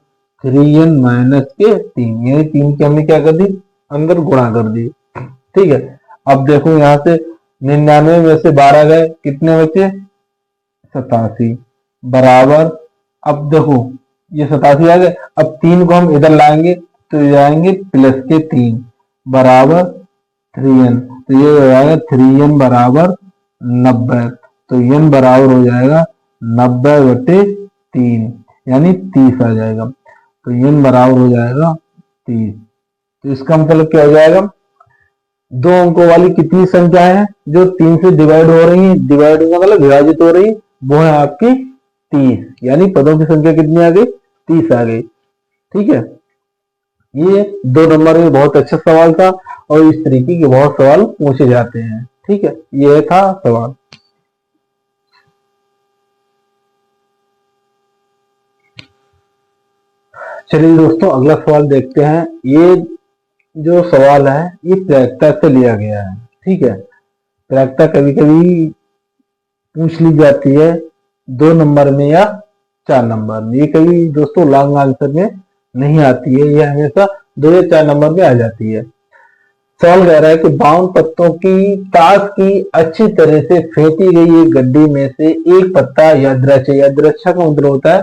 3n माइनस के 3, यानी 3 की हमने क्या कर दी, अंदर गुणा कर दी। ठीक है, अब देखो यहां से 99 में से 12 गए, कितने बचे 87 बराबर, अब देखो ये 87 आ गए, अब 3 को हम इधर लाएंगे तो ये आएंगे प्लस के 3 बराबर 3n, तो ये हो जाएगा 3n बराबर 90, तो n बराबर हो जाएगा 90/3 यानी 30 आ जाएगा। तो n बराबर हो जाएगा 30। तो इसका मतलब क्या हो जाएगा, दो अंकों वाली कितनी संख्या है जो 3 से डिवाइड हो रही है, डिवाइड का मतलब विभाजित हो रही है, वो है आपकी 30, यानी पदों की संख्या कितनी आ गई 30 आ गई। ठीक है, ये 2 नंबर में बहुत अच्छा सवाल था और इस तरीके के बहुत सवाल पूछे जाते हैं। ठीक है, ये था सवाल। चलिए दोस्तों अगला सवाल देखते हैं। ये जो सवाल है ये प्रायिकता से लिया गया है। ठीक है, प्रायिकता कभी कभी पूछ ली जाती है 2 नंबर में या 4 नंबर में, ये कभी दोस्तों लॉन्ग आंसर में नहीं आती है, ये हमेशा 2 या 4 नंबर में आ जाती है। सवाल कह रहा है कि 52 पत्तों की ताश की अच्छी तरह से फेंटी गई एक गड्डी में से एक पत्ता यादृच्छा, यादृच्छा का मतलब होता है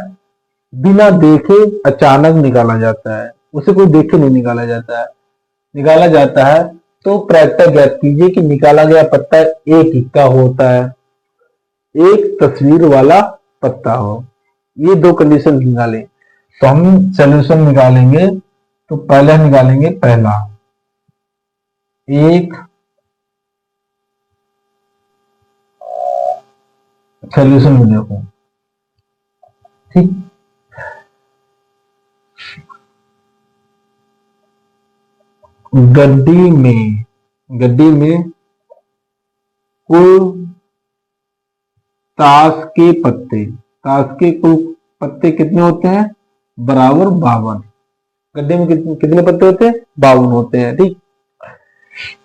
बिना देखे अचानक निकाला जाता है, उसे कोई देखे नहीं निकाला जाता है, निकाला जाता है तो प्रायिकता ज्ञात कीजिए कि निकाला गया पत्ता एक इक्का होता है, एक तस्वीर वाला पत्ता हो। ये 2 कंडीशन निकालें तो हम सोल्यूशन निकालेंगे। तो पहले निकालेंगे पहला, एक सोल्यूशन में देखो। ठीक, गड्डी में कुल ताश के कुल पत्ते कितने होते हैं बराबर 52। गड्ढे में कितने पत्ते होते हैं 52 होते हैं। ठीक,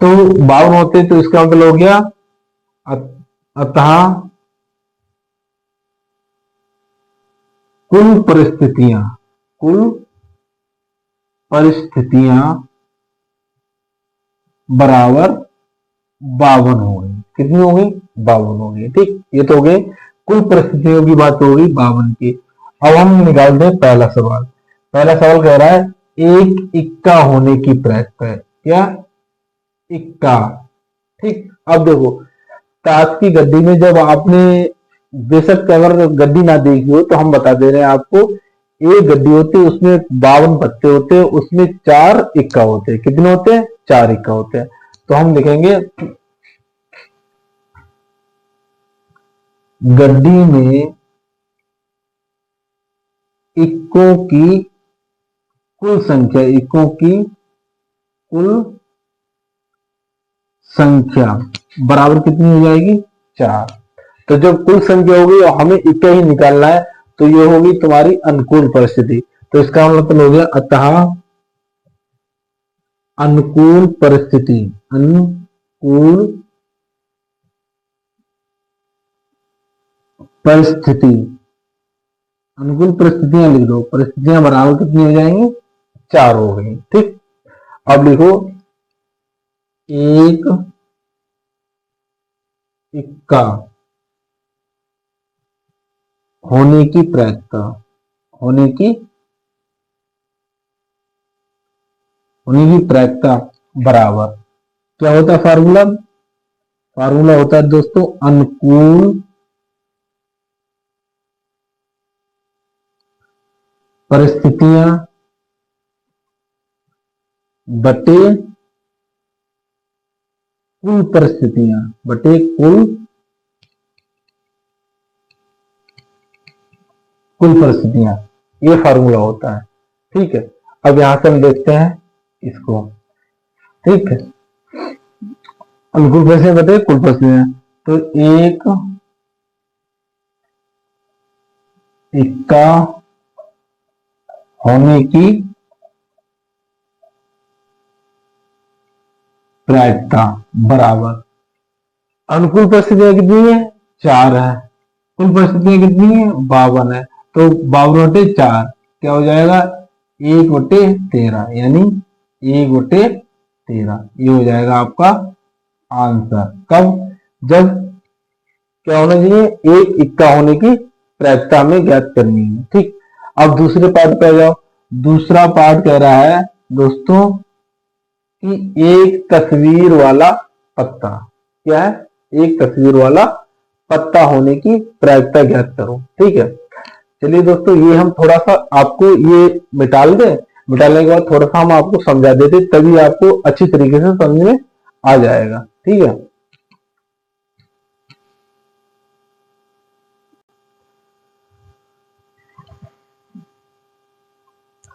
तो 52 होते हैं तो इसका मतलब हो गया अतः कुल परिस्थितियां बराबर 52 हो गई। कितनी हो गई 52 हो गई। ठीक, ये तो हो गए कुल परिस्थितियों की बात हो गई 52 की। अब हम निकालते हैं पहला सवाल। पहला सवाल कह रहा है एक इक्का होने की प्रायिकता है, क्या इक्का। ठीक, अब देखो ताश की गड्डी में जब आपने, बेशक अगर गड्डी ना देखी हो तो हम बता दे रहे हैं आपको, एक गड्डी होती है उसमें 52 पत्ते होते हैं, उसमें 4 इक्का होते हैं। कितने होते हैं 4 इक्का होते हैं। तो हम लिखेंगे गड्डी में इक्कों की कुल संख्या बराबर कितनी हो जाएगी 4। तो जब कुल संख्या होगी और हमें इक्का ही निकालना है तो ये होगी तुम्हारी अनुकूल परिस्थिति। तो इसका मतलब हो गया अतः अनुकूल परिस्थिति अनुकूल परिस्थितियां लिख दो, परिस्थितियां बराबर कितनी हो जाएंगी 4 हो गई। ठीक, अब लिखो एक इक्का होने की प्रायिकता बराबर क्या होता है फार्मूला होता है दोस्तों अनुकूल परिस्थितियां बटे कुल परिस्थितियां बटे कुल परिस्थितियां, ये फार्मूला होता है। ठीक है, अब यहां से हम देखते हैं इसको। ठीक है, अनुकूल परिस्थितियां बटे कुल परिस्थितियां, तो एक इक्का होने की प्रायिकता बराबर अनुकूल परिस्थितियां कितनी है, 4 है, कुल परिस्थितियां कितनी है, 52 है, तो 52/4 क्या हो जाएगा, 1/13, यानी 1/13 ये हो जाएगा आपका आंसर। कब, जब क्या होना चाहिए, 1 इक्का होने की प्रायिकता हमें ज्ञात करनी है। ठीक, अब दूसरे पार्ट पे आ जाओ। दूसरा पार्ट कह रहा है दोस्तों कि एक तस्वीर वाला पत्ता, क्या है, एक तस्वीर वाला पत्ता होने की प्रायिकता ज्ञात करो। ठीक है, चलिए दोस्तों ये हम थोड़ा सा आपको ये मिटाल दें, मिटाने के बाद थोड़ा सा हम आपको समझा देते, तभी आपको अच्छी तरीके से समझ में आ जाएगा। ठीक है,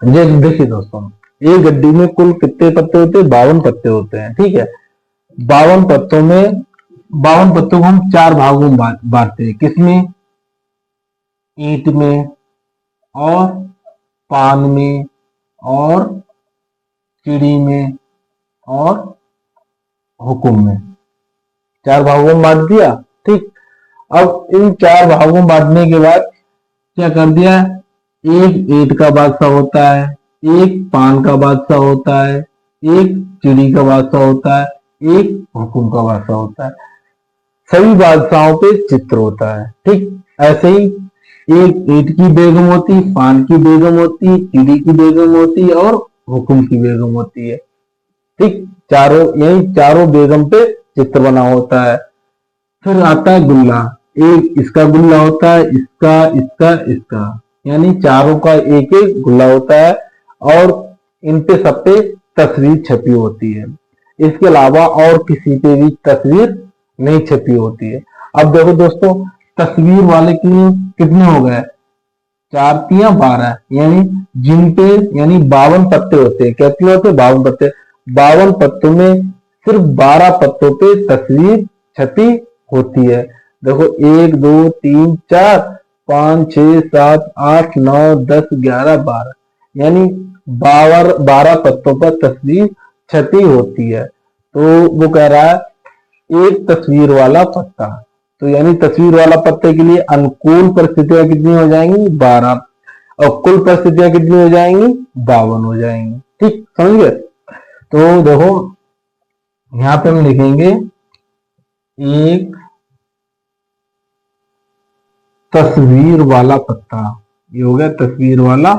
ये देखिए दोस्तों, एक गड्डी में कुल कितने पत्ते होते हैं, 52 पत्ते होते हैं। ठीक है, 52 पत्तों में 52 पत्तों को हम 4 भागों में बांटते हैं, किसमें, ईंट में, और पान में, और चिड़ी में, और हुकुम में, 4 भागों में बांट दिया। ठीक, अब इन 4 भागों में बांटने के बाद क्या कर दिया, एक ईंट का बादशाह होता है, एक पान का बादशाह होता है, एक चिड़ी का बादशाह होता है, एक हुकुम का बादशाह होता है। सभी बादशाहों पे चित्र होता है। ठीक, ऐसे ही एक ईंट की बेगम होती, पान की बेगम होती, चिड़ी की बेगम होती और हुकुम की बेगम होती है। ठीक, चारों, यही चारों बेगम पे चित्र बना होता है। फिर आता है गुल्ला, एक इसका गुल्ला होता है, इसका, इसका, इसका, यानी चारों का एक एक गुल्ला होता है, और इन पे सब पे तस्वीर छपी होती है। इसके अलावा और किसी पे भी तस्वीर नहीं छपी होती है। अब देखो दोस्तों, तस्वीर वाले की कितने हो गए, 4×3=12, यानी जिन पे, यानी 52 पत्ते होते हैं, कितने होते हैं, 52 पत्ते। 52 पत्तों में सिर्फ 12 पत्तों पे तस्वीर छपी होती है। देखो 1 2 3 4 5 6 7 8 9 10 11 12, यानी 12 पत्तों पर तस्वीर छपी होती है। तो वो कह रहा है एक तस्वीर वाला पत्ता, तो यानी तस्वीर वाला पत्ते के लिए अनुकूल परिस्थितियां कितनी हो जाएंगी, 12, और कुल परिस्थितियां कितनी हो जाएंगी, 52 हो जाएंगी। ठीक, समझ गए। तो देखो यहां पे हम लिखेंगे एक तस्वीर वाला पत्ता, ये हो गया तस्वीर वाला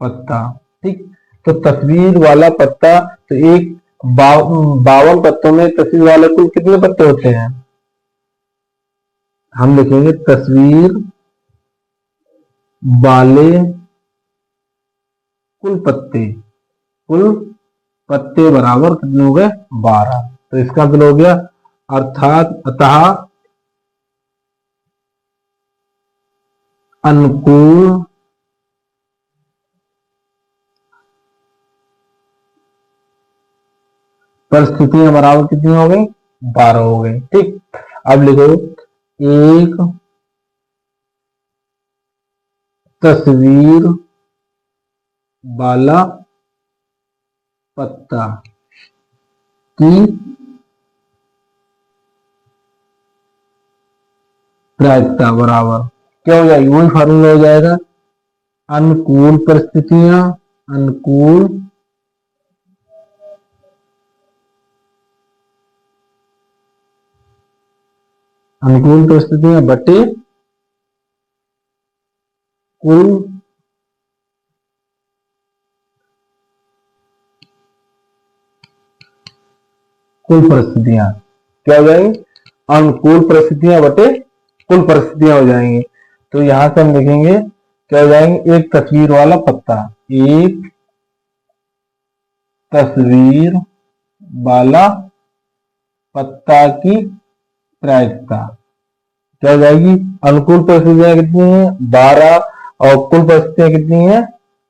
पत्ता। ठीक, तो तस्वीर वाला पत्ता, तो एक 52 पत्तों में तस्वीर वाले कुल कितने पत्ते होते हैं, हम लिखेंगे तस्वीर वाले कुल पत्ते, कुल पत्ते बराबर कितने हो गए, 12। तो इसका मतलब हो गया, अर्थात अतः अनुकूल परिस्थितियां बराबर कितनी हो गई, 12 हो गई। ठीक, अब लिखो एक तस्वीर वाला पत्ता की प्रायिकता बराबर क्या हो जाएगी, वही फार्मूला हो जाएगा, अनुकूल परिस्थितियां, अनुकूल अनुकूल परिस्थितियां बटे कुल कुल परिस्थितियां, क्या हो जाएंगी, अनुकूल परिस्थितियां बटे कुल परिस्थितियां हो जाएंगी। तो यहां से हम लिखेंगे क्या हो जाएंगे, एक तस्वीर वाला पत्ता, एक तस्वीर वाला पत्ता की प्रायिकता क्या हो जाएगी, अनुकूल परिस्थितियां कितनी है, 12, और कुल परिस्थितियां कितनी है,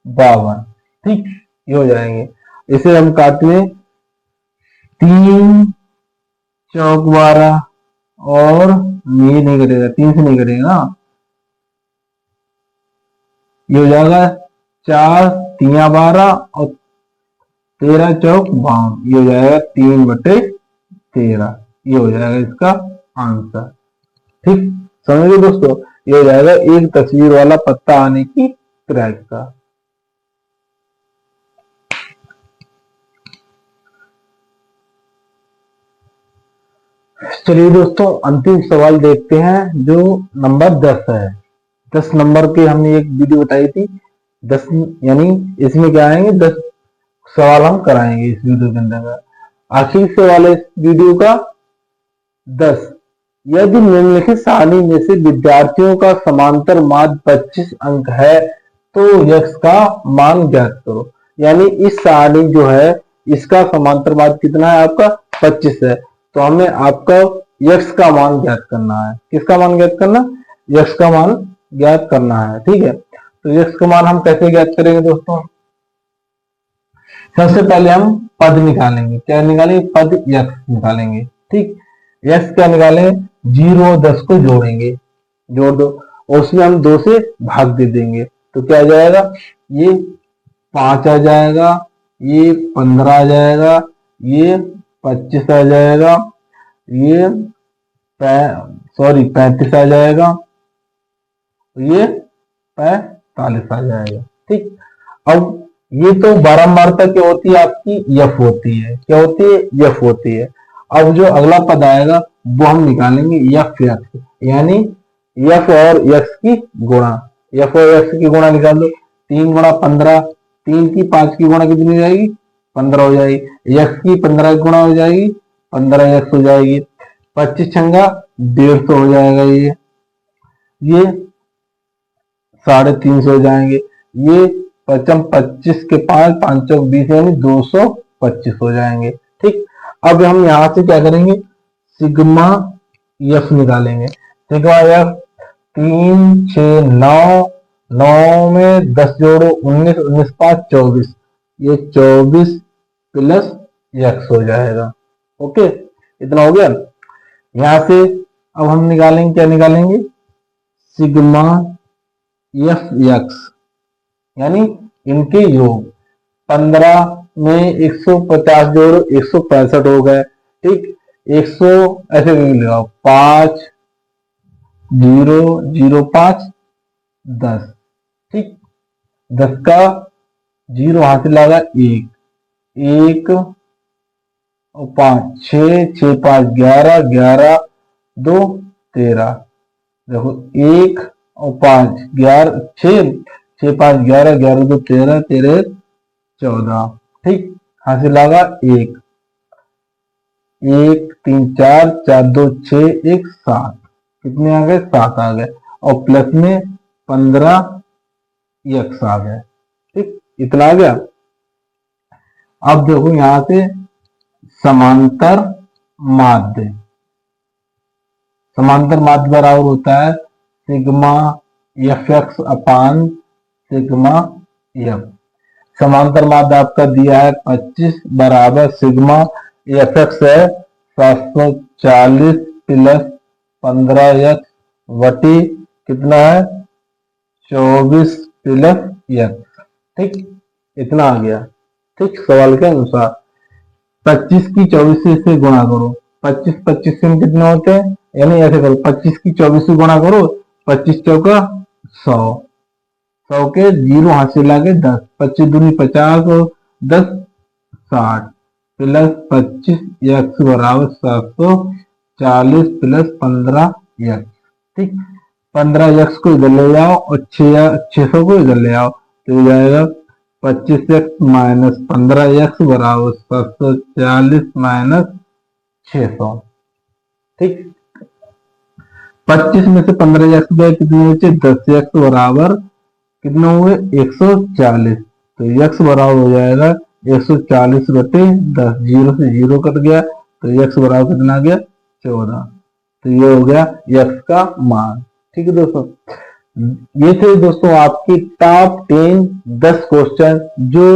52। ठीक, ये हो जाएंगे। इसे हम काट लें, 3 चौक 12, और ये नहीं कटेगा, 3 से नहीं कटेगा ना, ये हो जाएगा 4×3=12, और 13 चौक 52, ये हो जाएगा 3/13, ये हो जाएगा इसका आंसर। ठीक, समझिए दोस्तों, ये हो जाएगा एक तस्वीर वाला पत्ता आने की प्रायिकता। चलिए दोस्तों, अंतिम सवाल देखते हैं जो नंबर 10 है। 10 नंबर की हमने एक वीडियो बताई थी, 10 यानी इसमें क्या आएंगे, 10 सवाल हम कराएंगे इस वीडियो के अंदर। आखिरी सवाल है इस वीडियो का 10, यदि निम्नलिखित सारणी में से विद्यार्थियों का समांतर माध्य 25 अंक है तो यक्स का मान ज्ञात करो। यानी इस सारणी जो है इसका समांतर माध्य कितना है, आपका 25 है, तो हमें आपका यक्स का मान ज्ञात करना है। किसका मान ज्ञात करना, यक्स का मान ज्ञात करना है। ठीक है, तो यक्स का मान हम कैसे ज्ञात करेंगे दोस्तों, सबसे पहले हम पद निकालेंगे। क्या निकालेंगे, पद यक्स निकालेंगे। ठीक, यक्स क्या निकालेंगे, 0 और 10 को जोड़ेंगे, जोड़ दो, और उसमें हम 2 से भाग दे देंगे, तो क्या आ जाएगा, ये 5 आ जाएगा, ये 15 आ जाएगा, ये 25 आ जाएगा, ये 35 आ जाएगा, ये 45 आ जाएगा। ठीक, अब ये तो बारंबारता क्या होती है, आपकी एफ होती है। क्या होती है, एफ होती है। अब जो अगला पद आएगा वो हम निकालेंगे एफ एक्स, यानी एफ और एक्स की गुणा। एफ और एक्स की गुणा निकाल दो, 3 गुणा 15, 3 की 5 की गुणा कितनी हो जाएगी, 15 हो जाएगी। एक्स की 15 की गुणा हो जाएगी, 15 एक्स हो जाएगी। 25 छंगा 150 हो जाएगा, ये 350 हो जाएंगे। ये 25 के 5, 5 चौक 20 यानी 225 हो जाएंगे। ठीक, अब हम यहां से क्या करेंगे, सिग्मा एफ निकालेंगे। सिग्मा एफ 3 6 9, 9 में 10 जोड़ो 19, 19 5 24, ये 24 प्लस एक्स हो जाएगा। ओके, इतना हो गया। यहां से अब हम निकालेंगे, क्या निकालेंगे, सिग्मा एफ एक्स, यानी इनके योग। 15 में 150 जोड़ो 165 हो गए। ठीक, 100 ऐसे लगाओ, 5 0 0 5 10। ठीक, 10 का 0 हाथ लगा 1 1 और 5 6 6 5 11 11 2 13। देखो 1 और 5 11 6 6 5 11 11 2 13 13 14। ठीक, हासिल लगा 1 1 3 4 4 2 6 1 7, कितने आ गए, 7 आ गए, और प्लस में 15 एक्स आ गए। ठीक, इतना आ गया। अब देखो यहां से समांतर माध्य, समांतर माध्य बराबर होता है सिग्मा एफ एक्स अपान सिग्मा एफ। समांतर माध्य आपका दिया है 25 बराबर सिग्मा एफ एक्स है 740 प्लस 15 एक्स वटी कितना है 24 प्लस एक्स। ठीक, इतना आ गया। ठीक, सवाल के अनुसार 25 की 24 से गुणा करो, 25 25 से कितने होते हैं, यानी ऐसे करो 25 की 24 से गुणा करो, 25 चौका 100, 100 के 0 हासिल आगे 10, 25 दूनी 50 और 10 60 प्लस 25 एक्स बराबर 740 प्लस 15 एक्स। ठीक, 15 एक्स को इधर ले जाओ और 600 को इधर ले आओ, तो हो जाएगा 25 एक्स माइनस 15 एक्स बराबर 740 माइनस 600। ठीक, 25 में से 15 एक्स गए, कितने बचे 10 एक्स बराबर कितने हुए 140, तो एक्स बराबर हो जाएगा 140 बटे 10, 0 से 0 कट गया, तो एक्स बराबर कितना आ गया 14, तो ये हो गया एक्स का मान। ठीक है दोस्तों, ये थे दोस्तों आपकी टॉप 10 क्वेश्चन जो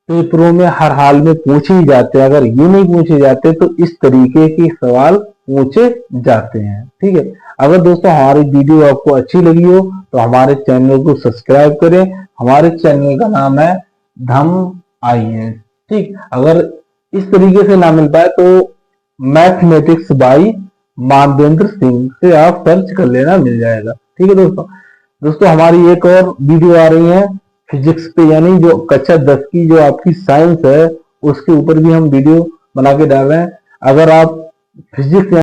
पेपरों में हर हाल में पूछे ही जाते हैं। अगर ये नहीं पूछे जाते तो इस तरीके के सवाल पूछे जाते हैं। ठीक है, अगर दोस्तों हमारी वीडियो आपको अच्छी लगी हो तो हमारे चैनल को सब्सक्राइब करें। हमारे चैनल का नाम है धम IAS। ठीक, अगर इस तरीके से ना मिल पाए तो मैथमेटिक्स बाई मानवेंद्र सिंह से आप सर्च कर लेना, मिल जाएगा। ठीक है दोस्तों। दोस्तों हमारी एक और वीडियो आ रही है फिजिक्स पे, यानी जो कक्षा 10 की जो आपकी साइंस है उसके ऊपर भी हम वीडियो बना के डाल रहे हैं। अगर आप फिजिक्स